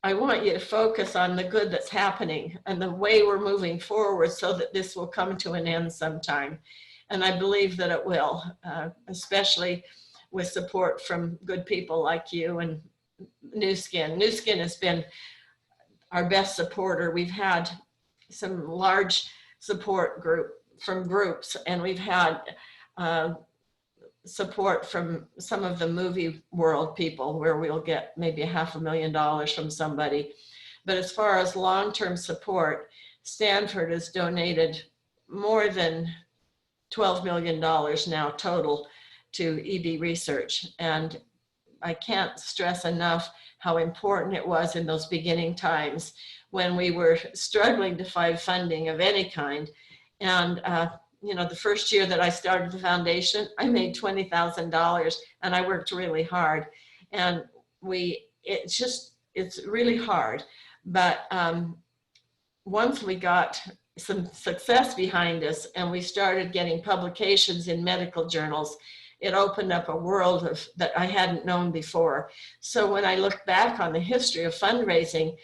I want you to focus on the good that's happening and the way we're moving forward so that this will come to an end sometime. And I believe that it will, especially with support from good people like you and New Skin. New Skin has been our best supporter. We've had some large support groups, and we've had support from some of the movie world people where we'll get maybe $500,000 from somebody. But as far as long-term support, Stanford has donated more than $12 million now total to EB research. And I can't stress enough how important it was in those beginning times when we were struggling to find funding of any kind. And you know, the first year that I started the foundation, I made $20,000 and I worked really hard. And it's really hard. But once we got some success behind us and we started getting publications in medical journals, it opened up a world that I hadn't known before. So when I look back on the history of fundraising,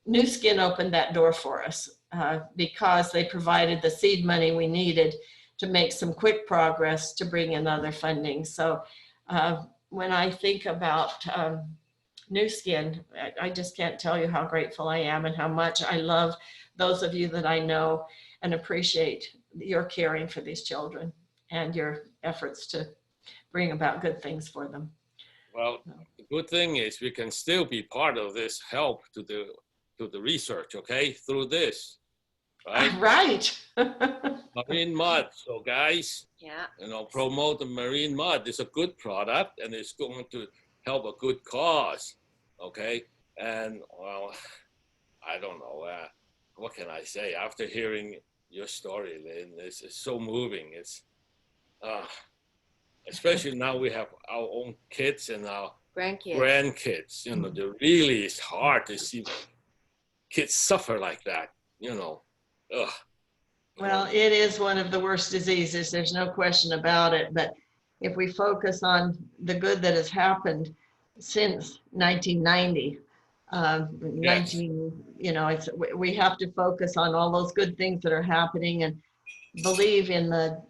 New Skin opened that door for us because they provided the seed money we needed to make some quick progress to bring in other funding. So when I think about New Skin, I just can't tell you how grateful I am and how much I love those of you that I know and appreciate your caring for these children and your efforts to bring about good things for them. Well, the good thing is we can still be part of this help to the research, okay, through this, right? Right. Marine mud. So guys, Yeah. you know, promote the marine mud. It's a good product and it's going to help a good cause, okay? And well, I don't know, what can I say? After hearing your story, Lynn, it's so moving. It's, especially now we have our own kids and our Grandkids. grandkids. You know, it really is hard to see kids suffer like that. You know, ugh. Well, it is one of the worst diseases. There's no question about it. But if we focus on the good that has happened since 1990, 19, you know, we have to focus on all those good things that are happening and believe in the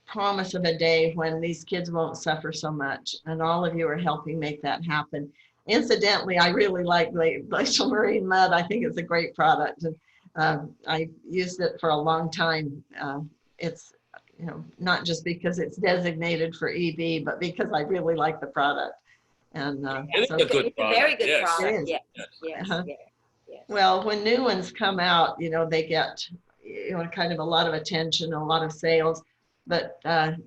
promise of a day when these kids won't suffer so much. And all of you are helping make that happen. Incidentally, I really like Glacial Marine Mud. I think it's a great product. And I used it for a long time. It's, you know, not just because it's designated for EB, but because I really like the product. And It's a good it's a very good yes. product. It Yes. Yes. Uh-huh. Yes. Well, when new ones come out, you know, they get, you know, kind of a lot of attention, a lot of sales. But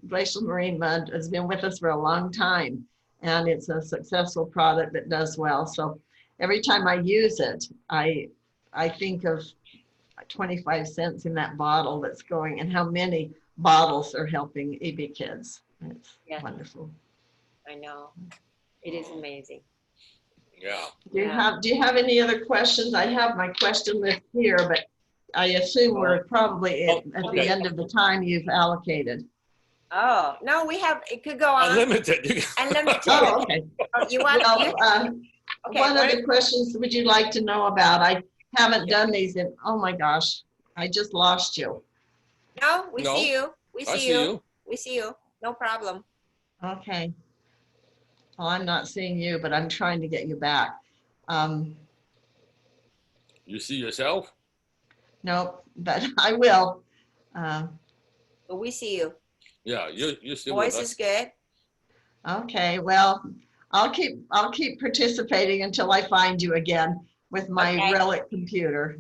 Glacial Marine Mud has been with us for a long time, and it's a successful product that does well. So every time I use it, I think of 25 cents in that bottle that's going, and how many bottles are helping EB kids. It's wonderful. I know. It is amazing. Yeah. Do you have any other questions? I have my question list here, but I assume we're probably at the end of the time you've allocated. Oh, no, we have, it could go on. Unlimited. Unlimited. Oh, okay. Oh, you want okay, what other questions would you like to know about? I haven't done these in, oh my gosh, I just lost you. No, we see you. We I see you. We see you. No problem. Okay. Well, I'm not seeing you, but I'm trying to get you back. You see yourself? Nope, but I will. But we see you. Yeah, you still Voice with is us. good. Okay, well, I'll keep participating until I find you again with my relic computer.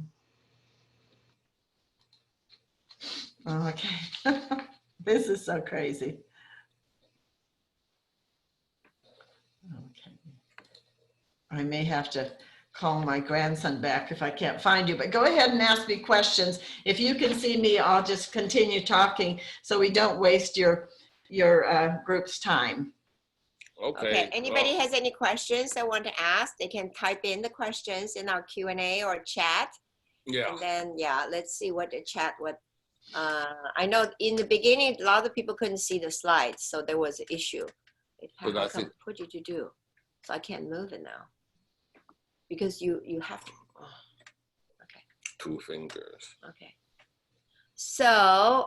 Okay. This is so crazy. Okay. I may have to call my grandson back if I can't find you, but go ahead and ask me questions. If you can see me, I'll just continue talking so we don't waste your group's time. Okay. Anybody has any questions they want to ask, they can type in the questions in our Q&A or chat. Yeah. And then, let's see what the chat would. I know in the beginning, a lot of people couldn't see the slides, so there was an issue. What did you do? So I can't move it now. Because you have to. Okay. 2 fingers. Okay. So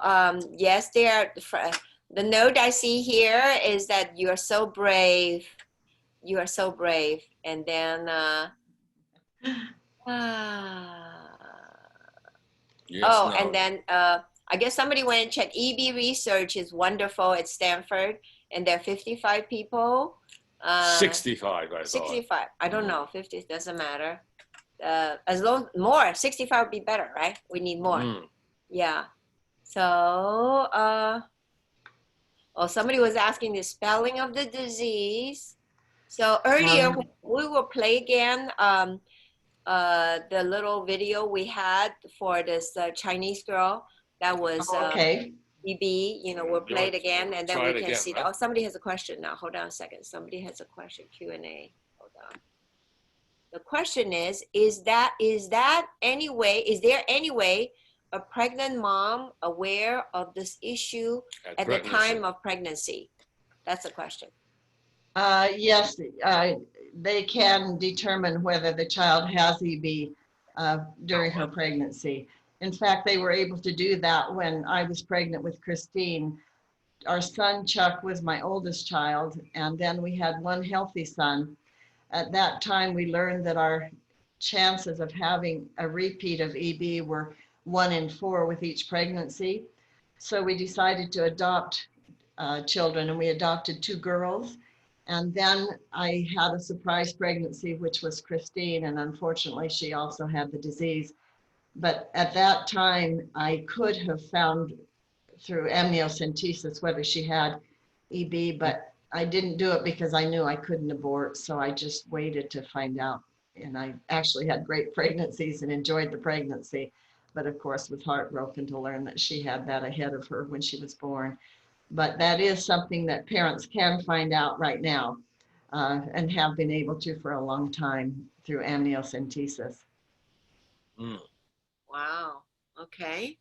yes, the note I see here is that you are so brave. You are so brave. And then Yes, and then I guess somebody went and checked. EB research is wonderful at Stanford, and there are 55 people. 65, I thought. 65. I don't know. 50 doesn't matter. As long more, 65 would be better, right? We need more. Yeah. So, somebody was asking the spelling of the disease. So earlier we will play again the little video we had for this Chinese girl that was EB. You know, we'll play it again, and then we can see. Right? Oh, somebody has a question now. Hold on a second. Somebody has a question. Q&A. Hold on. The question is there any way a pregnant mom aware of this issue at the time of pregnancy? That's the question. Yes, they can determine whether the child has EB during her pregnancy. In fact, they were able to do that when I was pregnant with Christine. Our son Chuck was my oldest child, and then we had one healthy son. At that time, we learned that our chances of having a repeat of EB were 1 in 4 with each pregnancy. So we decided to adopt children, and we adopted 2 girls. And then I had a surprise pregnancy, which was Christine, and unfortunately she also had the disease. But at that time, I could have found through amniocentesis whether she had EB, but I didn't do it because I knew I couldn't abort, so I just waited to find out. And I actually had great pregnancies and enjoyed the pregnancy, but of course was heartbroken to learn that she had that ahead of her when she was born. But that is something that parents can find out right now and have been able to for a long time through amniocentesis. Mm. Wow. Okay.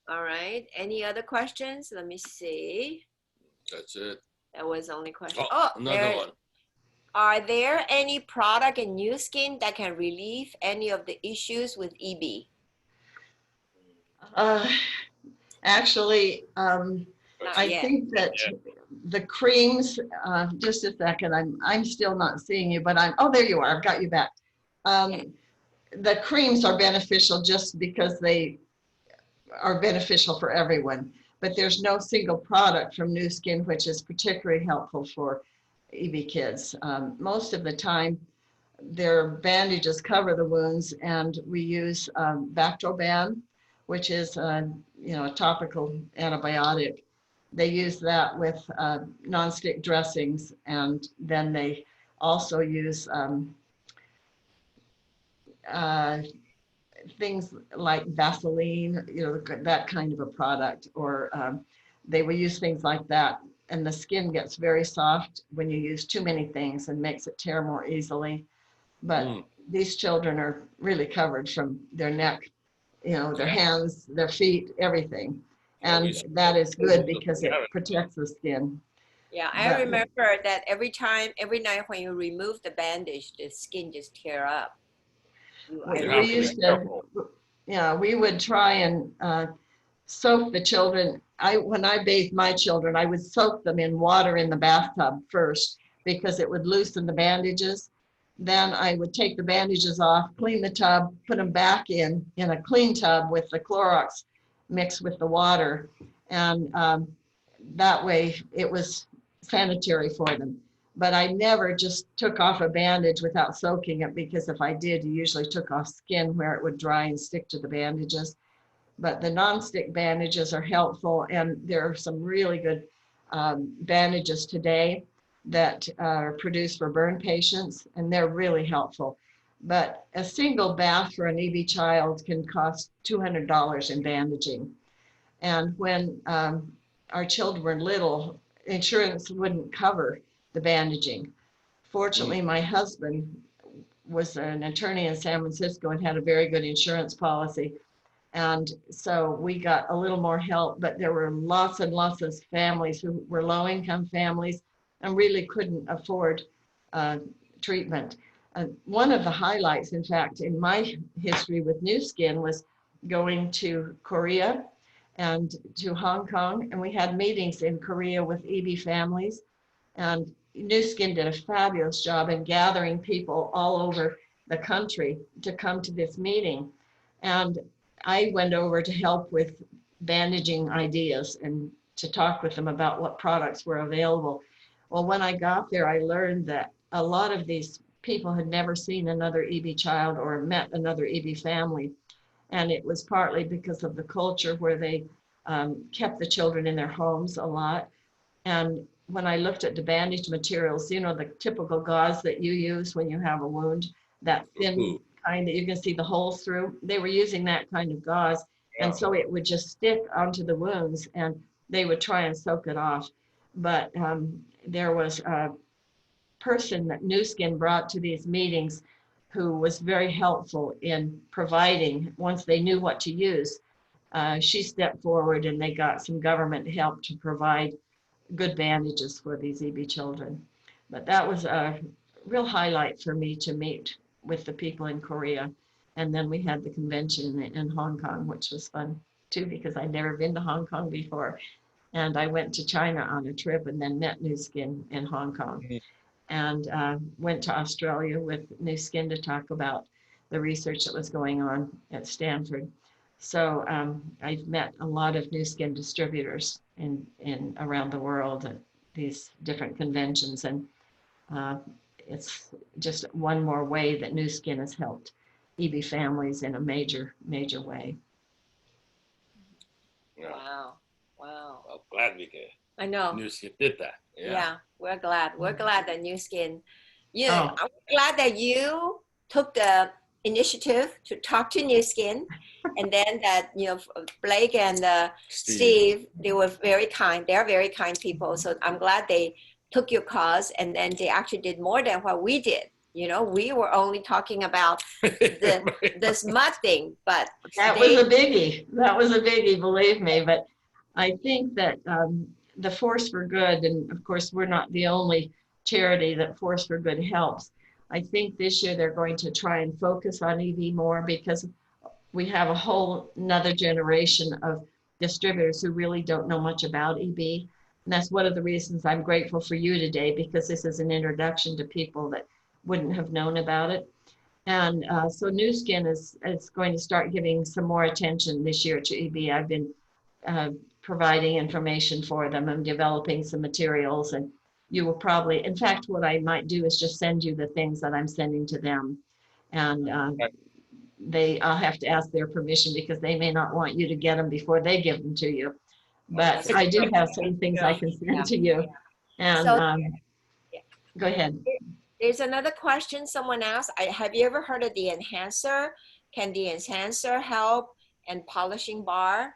All right. Any other questions? Let me see. That's it. That was the only question. Oh, Oh, another there. one. Are there any product in Nu Skin that can relieve any of the issues with EB? Uh, Actually, Not I yet. think that the creams, just a second, I'm still not seeing you, but oh, there you are, I've got you back. Okay. The creams are beneficial just because they are beneficial for everyone, but there's no single product from Nu Skin which is particularly helpful for EB kids. Most of the time, their bandages cover the wounds, and we use Bactroban, which is a topical antibiotic. They use that with nonstick dressings, and then they also use uh, things like Vaseline, that kind of a product, or they will use things like that. And the skin gets very soft when you use too many things and makes it tear more easily. But these children are really covered from their neck, their hands, their feet, everything. And that is good because it protects the skin. Yeah, I remember that every night when you remove the bandage, the skin just tear up. We used to, we would try and soak the children. When I bathed my children, I would soak them in water in the bathtub first because it would loosen the bandages. Then I would take the bandages off, clean the tub, put them back in a clean tub with the Clorox mixed with the water. And that way it was sanitary for them. But I never just took off a bandage without soaking it, because if I did, you usually took off skin where it would dry and stick to the bandages. But the non-stick bandages are helpful, and there are some really good bandages today that are produced for burn patients, and they're really helpful. But a single bath for an EB child can cost $200 in bandaging. And when our children were little, insurance wouldn't cover the bandaging. Fortunately, my husband was an attorney in San Francisco and had a very good insurance policy. And so we got a little more help, but there were lots and lots of families who were low-income families and really couldn't afford treatment. One of the highlights, in fact, in my history with Nu Skin was going to Korea and to Hong Kong, and we had meetings in Korea with EB families, and Nu Skin did a fabulous job in gathering people all over the country to come to this meeting. And I went over to help with bandaging ideas and to talk with them about what products were available. Well, when I got there, I learned that a lot of these people had never seen another EB child or met another EB family. And it was partly because of the culture where they kept the children in their homes a lot. And when I looked at the bandage materials, the typical gauze that you use when you have a wound, that thin kind that you can see the holes through, they were using that kind of gauze. And so it would just stick onto the wounds, and they would try and soak it off. But there was a person that Nu Skin brought to these meetings who was very helpful in providing, once they knew what to use, she stepped forward and they got some government help to provide good bandages for these EB children. But that was a real highlight for me to meet with the people in Korea. And then we had the convention in Hong Kong, which was fun too, because I'd never been to Hong Kong before. And I went to China on a trip and then met Nu Skin in Hong Kong. And went to Australia with Nu Skin to talk about the research that was going on at Stanford. So I've met a lot of Nu Skin distributors in around the world at these different conventions, and it's just one more way that Nu Skin has helped EB families in a major way. Yeah. Wow. Wow. I'm glad we can. I know. Nu Skin did that. Yeah, we're glad. We're glad that Nu Skin, Oh. I'm glad that you took the initiative to talk to Nu Skin And then that, Blake and Steve, they were very kind. They're very kind people. So I'm glad they took your cause, and then they actually did more than what we did. We were only talking about the smut thing, but that was a biggie. That was a biggie, believe me. But I think that the Force for Good, and of course, we're not the only charity that Force for Good helps. I think this year they're going to try and focus on EB more, because we have a whole another generation of distributors who really don't know much about EB. And that's one of the reasons I'm grateful for you today, because this is an introduction to people that wouldn't have known about it. And so New Skin is going to start giving some more attention this year to EB. I've been providing information for them and developing some materials, and you will probably, in fact, what I might do is just send you the things that I'm sending to them. And I'll have to ask their permission, because they may not want you to get them before they give them to you. But I do have some things I can send to you. And so, go ahead. There's another question someone asked. Have you ever heard of the enhancer? Can the enhancer help? And polishing bar?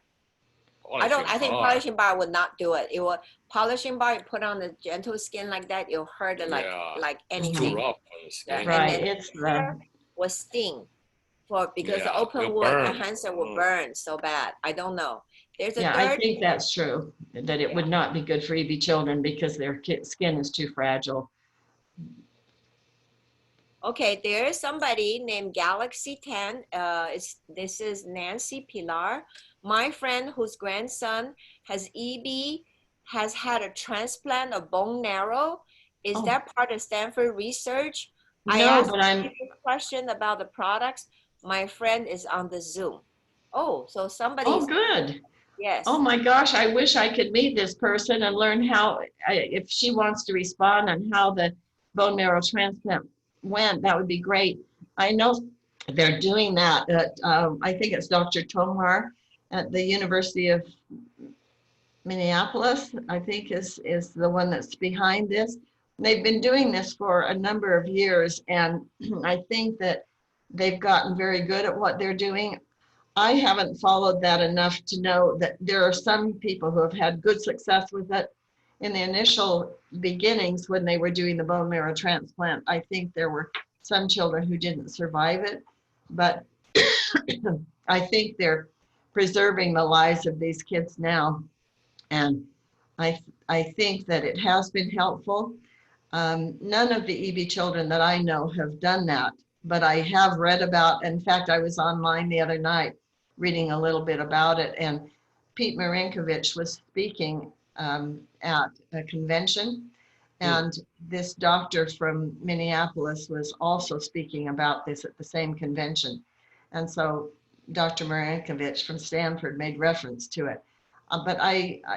I think polishing bar would not do it. It will polishing bar, you put on the gentle skin like that, it'll hurt it like anything. Too rough on the skin. Right. And it's will sting because the open wood enhancer will burn so bad. I don't know. There's a third. I think that's true, that it would not be good for EB children because their skin is too fragile. Okay, there's somebody named Galaxy 10. This is Nancy Pilar. My friend whose grandson has EB has had a transplant of bone marrow. Is that part of Stanford research? I asked a question about the products. My friend is on the Zoom. Oh, so somebody. Oh, good. Yes. Oh my gosh, I wish I could meet this person and learn how, if she wants to respond on how the bone marrow transplant went, that would be great. I know they're doing that at, I think it's Dr. Tomar at the University of Minneapolis, I think is the one that's behind this. They've been doing this for a number of years, and I think that they've gotten very good at what they're doing. I haven't followed that enough to know that there are some people who have had good success with it. In the initial beginnings, when they were doing the bone marrow transplant, I think there were some children who didn't survive it, but I think they're preserving the lives of these kids now. And I think that it has been helpful. None of the EB children that I know have done that, but I have read about, in fact, I was online the other night reading a little bit about it, and Pete Marinkovich was speaking at a convention, and this doctor from Minneapolis was also speaking about this at the same convention. And so Dr. Marinkovich from Stanford made reference to it. But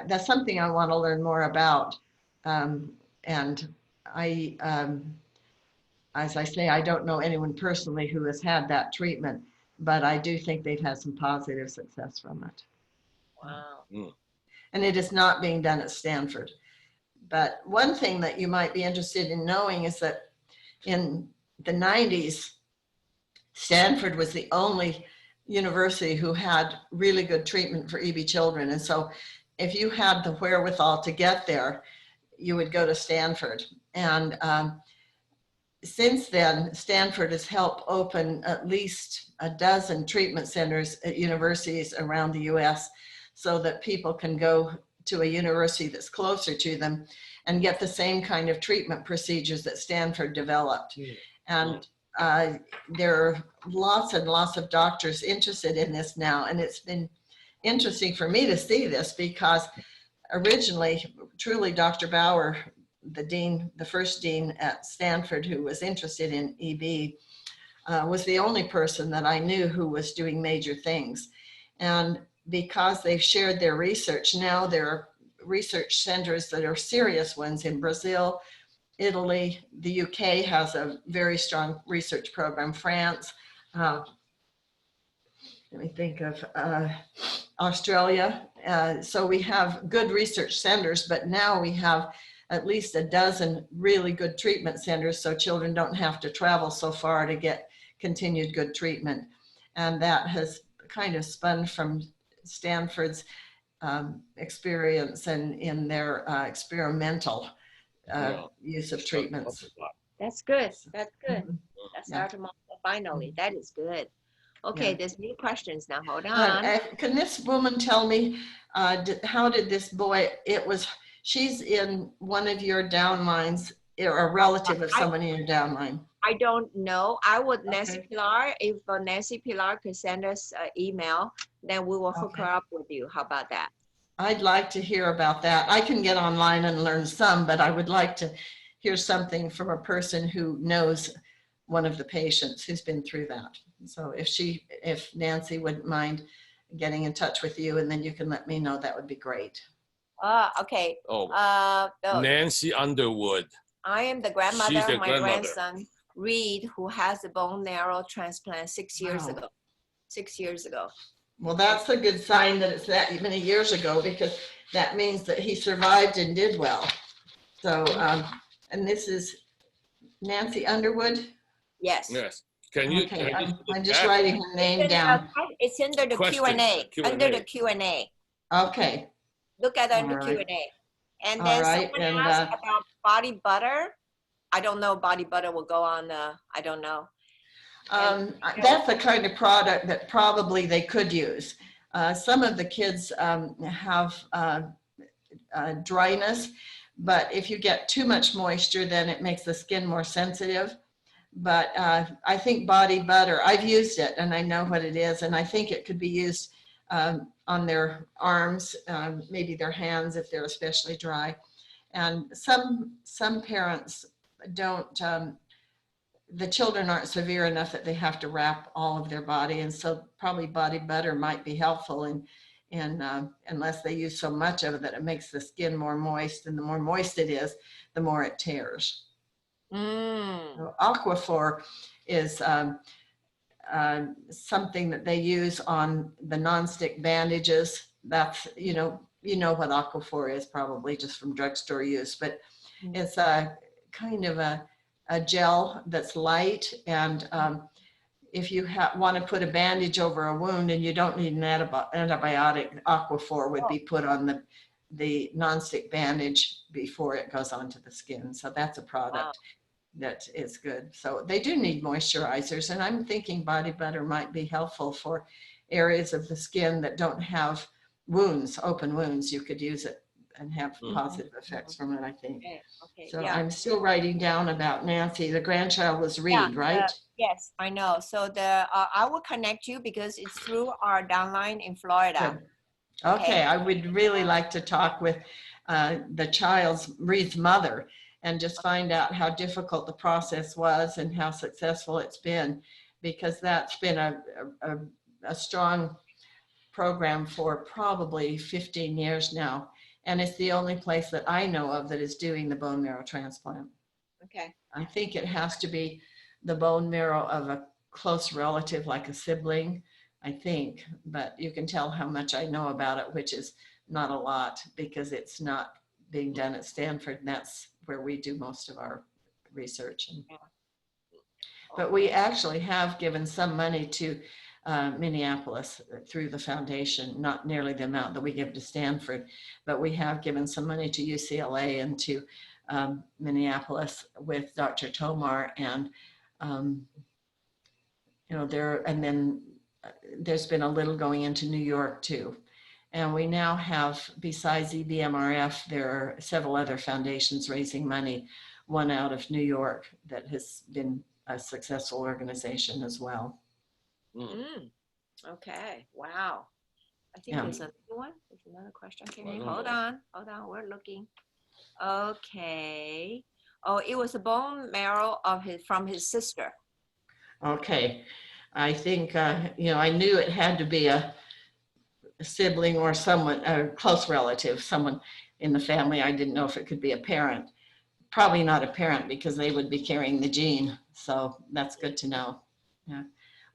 that's something I want to learn more about. And as I say, I don't know anyone personally who has had that treatment, but I do think they've had some positive success from it. Wow. And it is not being done at Stanford. But one thing that you might be interested in knowing is that in the 90s, Stanford was the only university who had really good treatment for EB children. And so if you had the wherewithal to get there, you would go to Stanford. And since then, Stanford has helped open at least a dozen treatment centers at universities around the US so that people can go to a university that's closer to them and get the same kind of treatment procedures that Stanford developed. And there are lots and lots of doctors interested in this now. And it's been interesting for me to see this because originally, truly Dr. Bauer, the first dean at Stanford who was interested in EB, was the only person that I knew who was doing major things. And because they've shared their research, now there are research centers that are serious ones in Brazil, Italy, the UK has a very strong research program, France, let me think of Australia. So we have good research centers, but now we have at least a dozen really good treatment centers so children don't have to travel so far to get continued good treatment. And that has kind of spun from Stanford's experience and in their experimental use of treatments. That's good. That's good. Mhm. That's Yeah. finally. That is good. Okay, Yeah. there's new questions now. Hold on. Can this woman tell me how did this boy? She's in one of your downlines, or a relative of someone in your downline. I don't know. I would Nancy Okay. Pilar. If Nancy Pilar could send us an email, then we will hook Okay. her up with you. How about that? I'd like to hear about that. I can get online and learn some, but I would like to hear something from a person who knows one of the patients who's been through that. So if Nancy wouldn't mind getting in touch with you, and then you can let me know, that would be great. Okay. Oh, Nancy Underwood. I am the grandmother She's the of my grandmother. grandson, Reed, who has a bone marrow transplant 6 years Wow. ago. 6 years ago. Well, that's a good sign that it's that many years ago, because that means that he survived and did well. So, and this is Nancy Underwood. Yes. Yes. Can you? Okay, Can I'm just writing her name down. It's under the Q&A. Under the Q&A. Okay. Look at under All right. Q&A. And All then right, someone and, asked about body butter. I don't know. Body butter will go on. I don't know. That's the kind of product that probably they could use. Some of the kids have dryness, but if you get too much moisture, then it makes the skin more sensitive. But I think body butter, I've used it and I know what it is, and I think it could be used on their arms, maybe their hands if they're especially dry. And some parents don't, the children aren't severe enough that they have to wrap all of their body, and so probably body butter might be helpful, and unless they use so much of it that it makes the skin more moist, and the more moist it is, the more it tears. So Aquaphor is something that they use on the nonstick bandages. That's, you know what Aquaphor is probably just from drugstore use, but it's a kind of a gel that's light, and if you want to put a bandage over a wound and you don't need an antibiotic, Aquaphor would be put on the nonstick bandage before it goes onto the skin. So that's a product that is good. So they do need moisturizers, and I'm thinking body butter might be helpful for areas of the skin that don't have wounds, open wounds. You could use it and have positive effects from it, I think. Okay. So I'm still writing down about Nancy. The grandchild was Reed, right? Yes, I know. So I will connect you because it's through our downline in Florida. Good. Okay, I would really like to talk with the child's Reed's mother and just find out how difficult the process was and how successful it's been, because that's been a strong program for probably 15 years now. And it's the only place that I know of that is doing the bone marrow transplant. Okay. I think it has to be the bone marrow of a close relative, like a sibling, I think. But you can tell how much I know about it, which is not a lot, because it's not being done at Stanford, and that's where we do most of our research. But we actually have given some money to Minneapolis through the foundation, not nearly the amount that we give to Stanford, but we have given some money to UCLA and to Minneapolis with Dr. Tomar, and and then there's been a little going into New York too. And we now have, besides EBMRF, there are several other foundations raising money, one out of New York that has been a successful organization as well. Okay. Wow. I think there's another one. There's another question came in. Hold on. We're looking. Okay. Oh, it was a bone marrow from his sister. Okay. I think, I knew it had to be a sibling or someone, a close relative, someone in the family. I didn't know if it could be a parent. Probably not a parent, because they would be carrying the gene. So that's good to know. Yeah.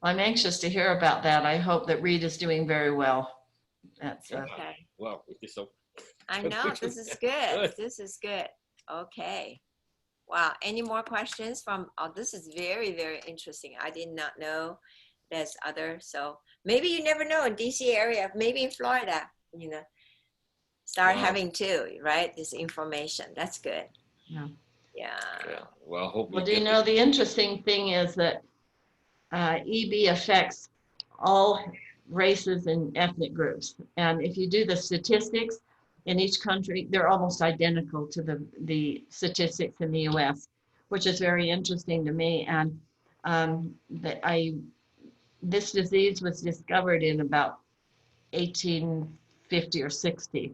Well, I'm anxious to hear about that. I hope that Reed is doing very well. That's okay. Wow. I know. This is good. This is good. Okay. Wow. Any more questions from, this is very, very interesting. I did not know there's others. So maybe you never know in DC area, maybe in Florida, start having too, right? This information. That's good. Yeah. Yeah. Well, I hope Well, do you know, the interesting thing is that EB affects all races and ethnic groups. And if you do the statistics in each country, they're almost identical to the statistics in the US, which is very interesting to me. And this disease was discovered in about 1850 or 60.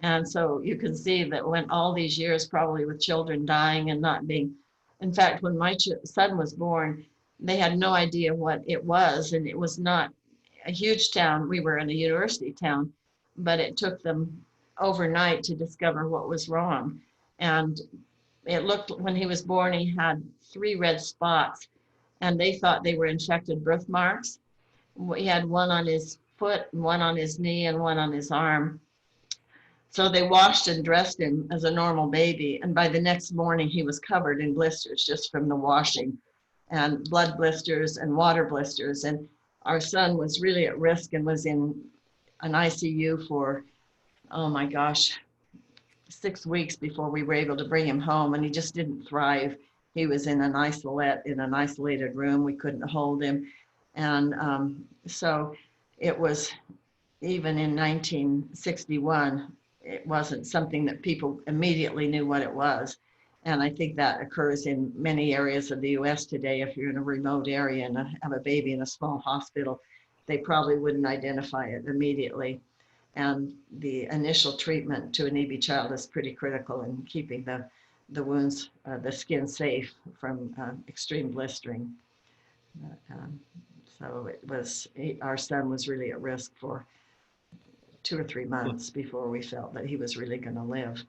And so you can see that when all these years, probably with children dying and not being, in fact, when my son was born, they had no idea what it was. And it was not a huge town. We were in a university town, but it took them overnight to discover what was wrong. And it looked, when he was born, he had 3 red spots, and they thought they were infected birthmarks. He had one on his foot, one on his knee, and one on his arm. So they washed and dressed him as a normal baby. And by the next morning, he was covered in blisters just from the washing, and blood blisters and water blisters. And our son was really at risk and was in an ICU for, oh my gosh, 6 weeks before we were able to bring him home. And he just didn't thrive. He was in an isolated room. We couldn't hold him. And so it was, even in 1961, it wasn't something that people immediately knew what it was. And I think that occurs in many areas of the US today. If you're in a remote area and have a baby in a small hospital, they probably wouldn't identify it immediately. And the initial treatment to an EB child is pretty critical in keeping the wounds, the skin safe from extreme blistering. So our son was really at risk for 2 or 3 months before we felt that he was really going to live.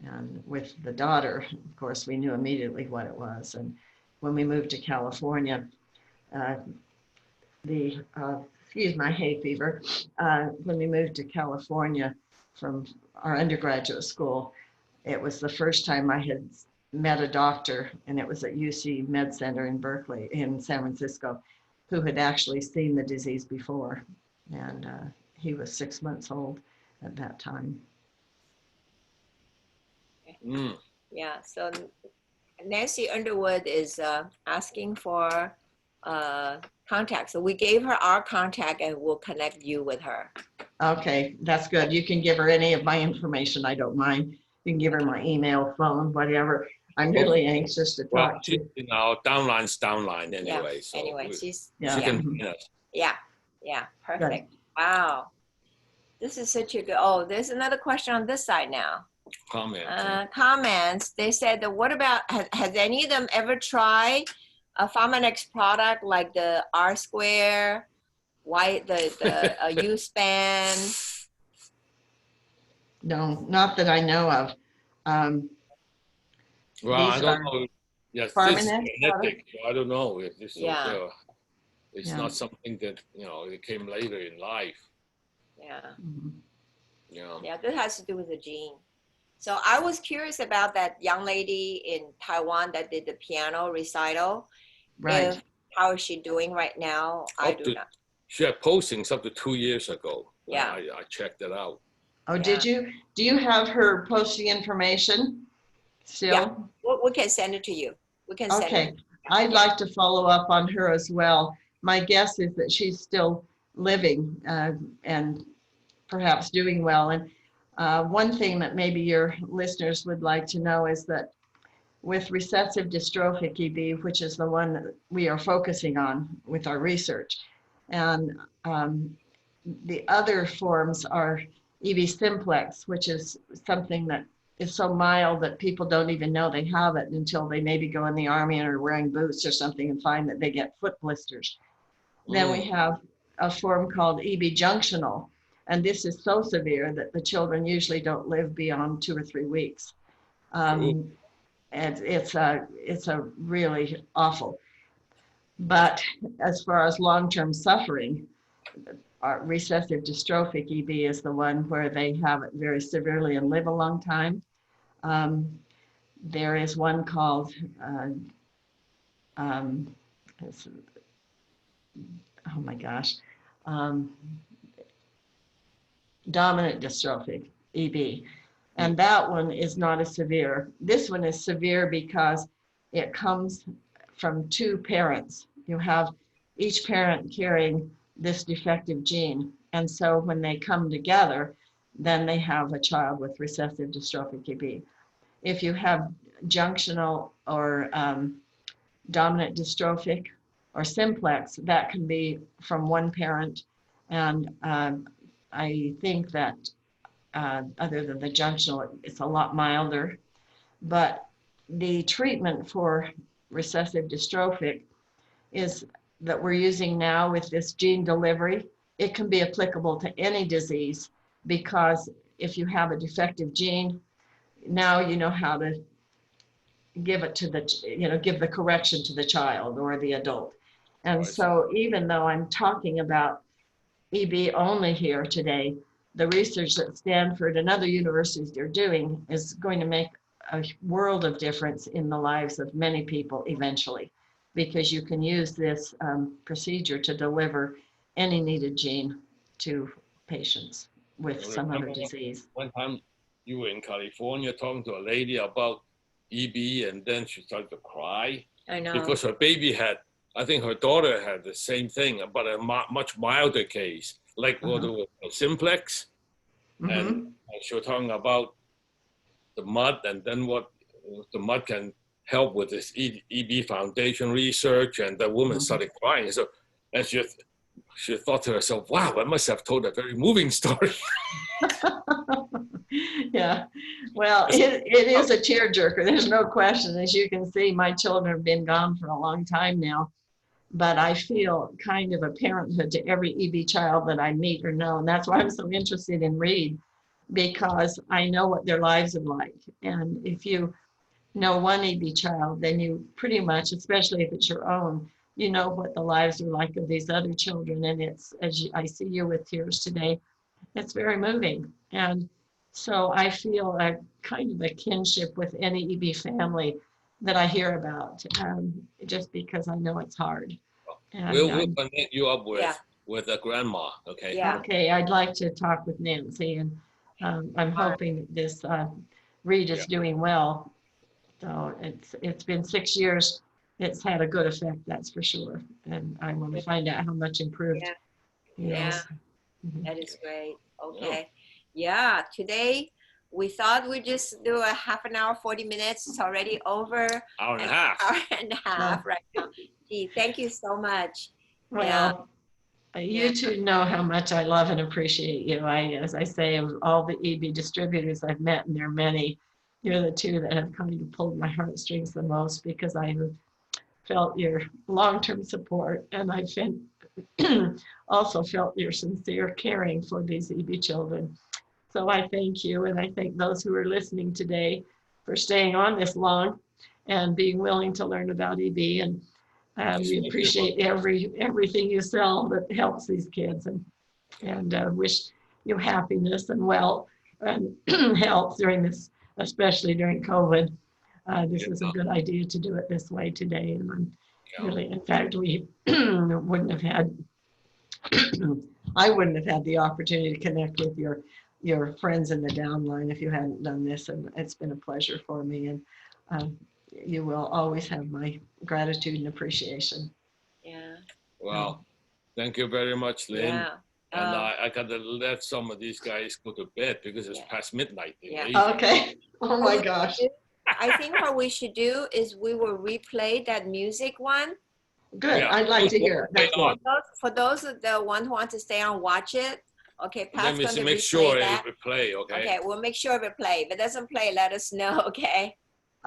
And with the daughter, of course, we knew immediately what it was. And when we moved to California, excuse my hay fever, when we moved to California from our undergraduate school, it was the first time I had met a doctor, and it was at UC Med Center in Berkeley, in San Francisco, who had actually seen the disease before. And he was 6 months old at that time. Yeah, so Nancy Underwood is asking for contact. So we gave her our contact, and we'll connect you with her. Okay, that's good. You can give her any of my information. I don't mind. You can give her my email, phone, whatever. I'm really anxious to talk to you. Downline's downline anyway. Yeah. So anyway, she yeah. can, Yeah, perfect. Good. Wow. This is such a good, there's another question on this side now. Comments. They said that what about, has any of them ever tried a Pharmanex product like the R Square, the U-Span? No, not that I know of. Well, I don't know. Yes, this is genetic. I don't know if this it's not something that, it came later in life. Yeah. Mm-hmm. Yeah, that has to do with the gene. So I was curious about that young lady in Taiwan that did the piano recital. Right. How is she doing right now? I do not. She had postings up to 2 years ago. Yeah. I checked it out. Oh, yeah. Did you? Do you have her posting information still? Yeah, we can send it to you. We can send it. I'd like to follow up on her as well. My guess is that she's still living and perhaps doing well. And one thing that maybe your listeners would like to know is that with recessive dystrophic EB, which is the one that we are focusing on with our research, and the other forms are EB simplex, which is something that is so mild that people don't even know they have it until they maybe go in the army and are wearing boots or something and find that they get foot blisters. Then we have a form called EB junctional, and this is so severe that the children usually don't live beyond 2 or 3 weeks. And it's a really awful. But as far as long-term suffering, our recessive dystrophic EB is the one where they have it very severely and live a long time. There is one called oh my gosh, um, dominant dystrophic, EB. And that one is not as severe. This one is severe because it comes from two parents. You have each parent carrying this defective gene. And so when they come together, then they have a child with recessive dystrophic EB. If you have junctional or dominant dystrophic or simplex, that can be from one parent. And I think that other than the junctional, it's a lot milder. But the treatment for recessive dystrophic is that we're using now with this gene delivery. It can be applicable to any disease because if you have a defective gene, now you know how to give it to the, give the correction to the child or the adult. And so even though I'm talking about EB only here today, the research that Stanford and other universities are doing is going to make a world of difference in the lives of many people eventually, because you can use this procedure to deliver any needed gene to patients with some other disease. One time you were in California talking to a lady about EB, and then she started to cry. I know. Because her baby had, I think her daughter had the same thing, but a much milder case, like what was simplex. And she was talking about the mud, and then what the mud can help with this EB Foundation research, and the woman started crying. So, and she thought to herself, wow, I must have told a very moving story. Yeah, well, it is a tearjerker. There's no question. As you can see, my children have been gone for a long time now, but I feel kind of a parenthood to every EB child that I meet or know. And that's why I'm so interested in Reed, because I know what their lives are like. And if you know one EB child, then you pretty much, especially if it's your own, you know what the lives are like of these other children. And it's, I see you with tears today, it's very moving. And so I feel a kind of a kinship with any EB family that I hear about, just because I know it's hard. And we'll connect you up with a grandma, okay? Yeah. Okay, I'd like to talk with Nancy, and I'm hoping that this Reed is doing well. So it's been 6 years. It's had a good effect, that's for sure. And I want to find out how much improved. Yeah. That is great. Okay. Yeah, today we thought we'd just do a half an hour, 40 minutes. It's already over. Hour and a half. Hour and a half right now. Gee, thank you so much. Well, you two know how much I love and appreciate you. As I say, of all the EB distributors I've met, and there are many, you're the two that have kind of pulled my heartstrings the most, because I have felt your long-term support, and I've also felt your sincere caring for these EB children. So I thank you, and I thank those who are listening today for staying on this long and being willing to learn about EB. And we appreciate everything you sell that helps these kids, and wish you happiness and wealth and health during this, especially during COVID. This is a good idea to do it this way today. And I'm really, in fact, we wouldn't have had, I wouldn't have had the opportunity to connect with your friends in the downline if you hadn't done this. And it's been a pleasure for me. And you will always have my gratitude and appreciation. Yeah. Well, thank you very much, Lynn. Yeah. And I gotta let some of these guys go to bed because it's past midnight. Okay. Oh my gosh. I think what we should do is we will replay that music one. Good. I'd like to hear it. For those of the one who want to stay on, watch it. Okay, Pat's let me going to make sure that. it will play, okay? Okay, we'll make sure it play. If it doesn't play, let us know, okay?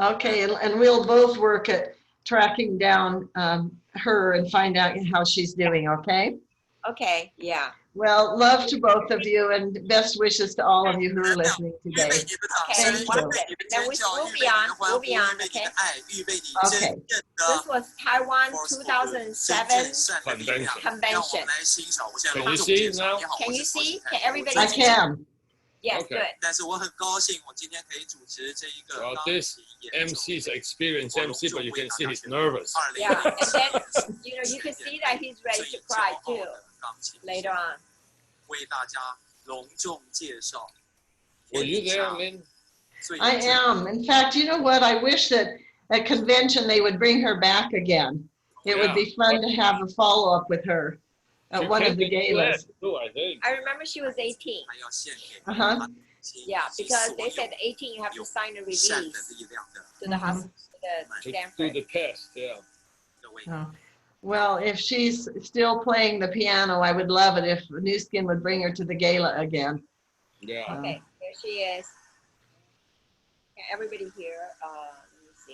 Okay, and we'll both work at tracking down her and find out how she's doing, okay? Okay, yeah. Well, love to both of you, and best wishes to all of you who are listening today. Okay, thank you. Then we'll be on, okay? Okay. This was Taiwan 2007 convention. Can you see now? Can you see? Can everybody I see? can. Yes, Okay. good. 但是我很高兴，我今天可以主持这一个 Well, 钢 this 琴演奏 MC is 会。 experienced MC, but you can see he's nervous. Yeah, and 2016 then you can see that he's ready to cry too 钢琴 later on. 为大家隆重介绍。 Were you there, Lynn? I am. In fact, you know what? I wish that at convention they would bring her back again. It would be fun to have a follow-up with her at one of the galas. Too, I think. I remember she was 18. 还要献给 Uh-huh. Yeah, because they said 18 you have to sign a 善的 release 力量的 to the Mhm. hospital, to To the do Stanford. the test, yeah. 各位。 Oh. Well, if she's still playing the piano, I would love it if New Skin would bring her to the gala again. Yeah. Okay, here she is. Okay, everybody here. Let me see.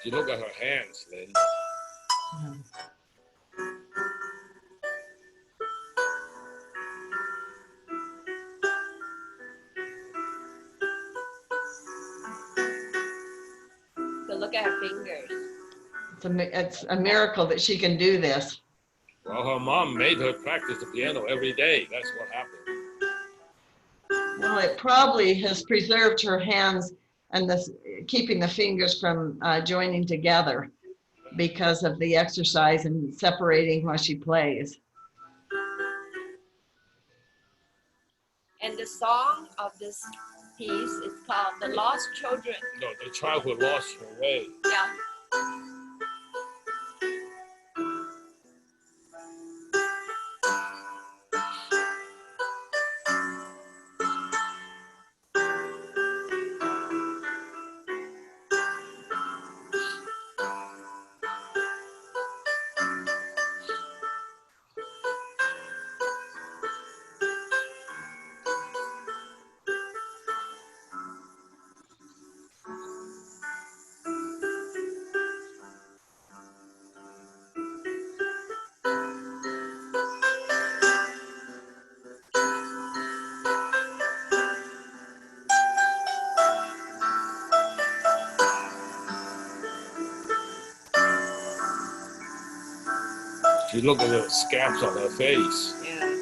You look at her hands, Lynn. So look at her fingers. It's a miracle that she can do this. Well, her mom made her practice the piano every day. That's what happened. Well, it probably has preserved her hands and keeping the fingers from joining together because of the exercise and separating while she plays. And the song of this piece is called The Lost Children. No, the child who lost her way. Yeah. She look at the scabs on her face. Yeah.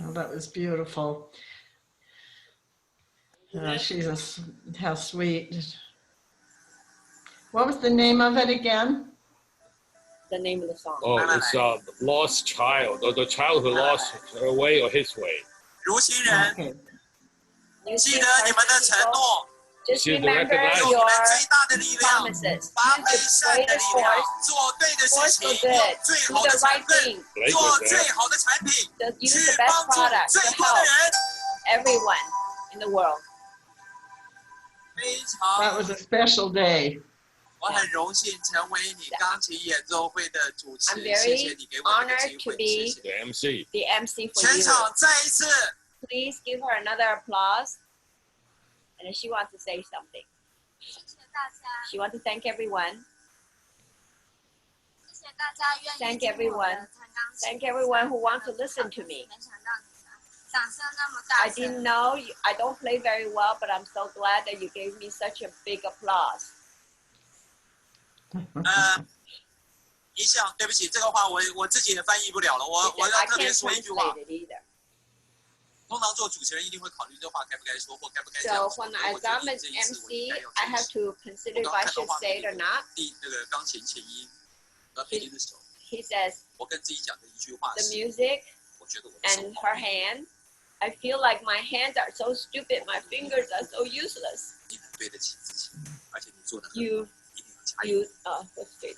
Oh, that was beautiful. How sweet. What was the name of it again? the name of the song. Oh, it's Lost Child, or the child who lost her way or his way. 如行人， Okay. You 记 see, 得你们的 person 承 people, 诺， just See, remember recognize- 用你 your 们最大的力量， promises. 发挥 Use 善 the 的力 greatest 量 force,，做对的 force 事 for 情， good, 用最 do 好的 the 成 right 分 thing, 做最好的产品， use 去 the best 帮助 product 最 to 多的 help 人。 everyone in the world. 非 That 常， was a special day. 我很荣幸成为你钢琴演奏会的主持 I'm， 谢谢 very 你给我这个 honored 机 to 会， be 谢谢。 The MC. the MC for 全 you. 场再一次， Please give her another applause. And then she wants to say something. 谢谢大家， She wants to thank everyone. 谢谢大家愿意 Thank 听我的 everyone. 弹钢琴 Thank everyone who wants to listen to me. 没想到你们掌声那么大 I 声 didn't know I don't play very well, but I'm so glad that you gave me such a big applause. 一向对不起，这个话我自己也翻译不了了，我 Because 要 I 特别 can't 说一句话 translate。it either. 通常做主持人一定会考虑这话该不该说或该不该这 So 样说。 when 可 I 我觉得 am an 这一次我应 MC, 该要 I 坚 have 持。 to consider 我 if 刚 I 看到 should 画 say 面 it or 里 not. 那个钢琴前音，配音的时候， He says 我跟自己讲的一句话 the 是， music 我觉得我的手 and 好 her 累， hand. I feel like my hands are so stupid, my fingers are so useless. 你很对得起自己，而且你做的很好， You 一定要加油。 what's the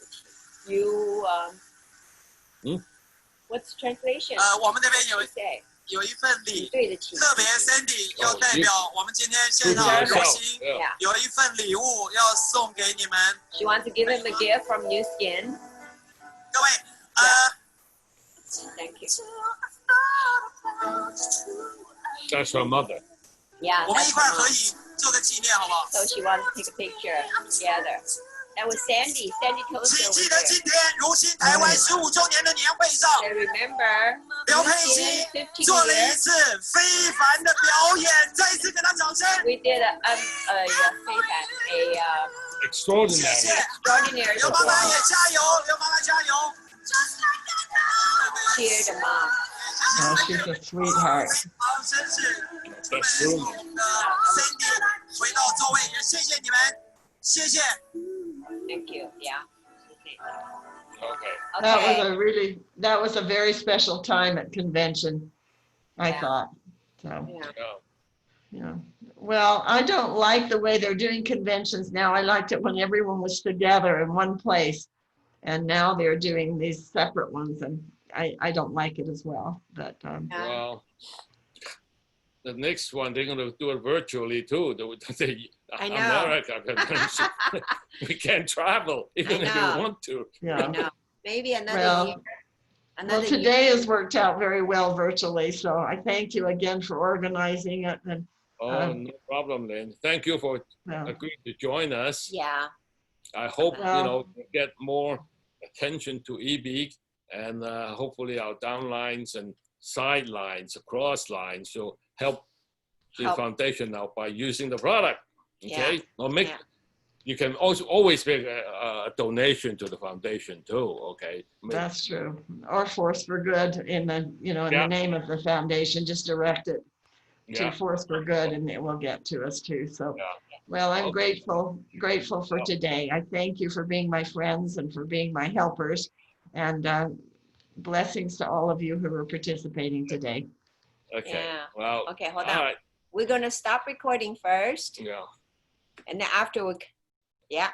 you what's the translation? 我们那边有 What do you say? 有一份礼，对得起。特别 Cindy 要代表我们今天现场 Good 荣 job. 幸 Yeah. 有一份礼物要送给你们 She wants to give him a gift from New Skin. 各位， Thank you. That's her mother. Yeah, 我们 that's 一块 her 合 mom. 影做个纪念，好不好？ So she wants to take a picture together. That was Sandy. Sandy told us 请 over 记得 there. 今天如新台湾15周年的年会上， I remember 刘 New 佩 Skin 琦 50做了一 years. 次非凡的表演，再一次给他掌声。 We did a Extraordinary. 谢谢， extraordinary 刘妈妈也 performance. 加油，刘妈妈加油。 Cheer the mom. Oh, she's a sweetheart. 好，绅士， That's true. Cindy 回到座位，也谢谢你们，谢谢。 Thank you. Yeah. Okay. That was a very special time at convention, I Yeah. thought. So, Yeah. Yeah. yeah. Well, I don't like the way they're doing conventions now. I liked it when everyone was together in one place. And now they're doing these separate ones, and I don't like it as well. But Well, the next one, they're going to do it virtually too. The I know. America convention. We can't travel, even if know. we want to. I yeah. know. Maybe another Well, year. Well, Another today year. has worked out very well virtually, so I thank you again for organizing it. And Oh, no problem, Lynn. Thank you for agreeing to join us. Yeah. I hope, Well- we get more attention to EB, and hopefully our downlines and sidelines, cross lines will help the Help. foundation out by using the product. Okay? Yeah. Or make, Yeah. you can also always make a donation to the foundation too. Okay? that's true. Or Force for Good in the, in Yeah. the name of the foundation, just direct it to Yeah. Force for Good and it will get to us too. So, Yeah. well, I'm Okay. grateful for Yeah. today. I thank you for being my friends and for being my helpers, and blessings to all of you who are participating today. Okay. Yeah. Well. Okay, hold all on. right. We're going to stop recording first. Yeah. And then after we, yeah.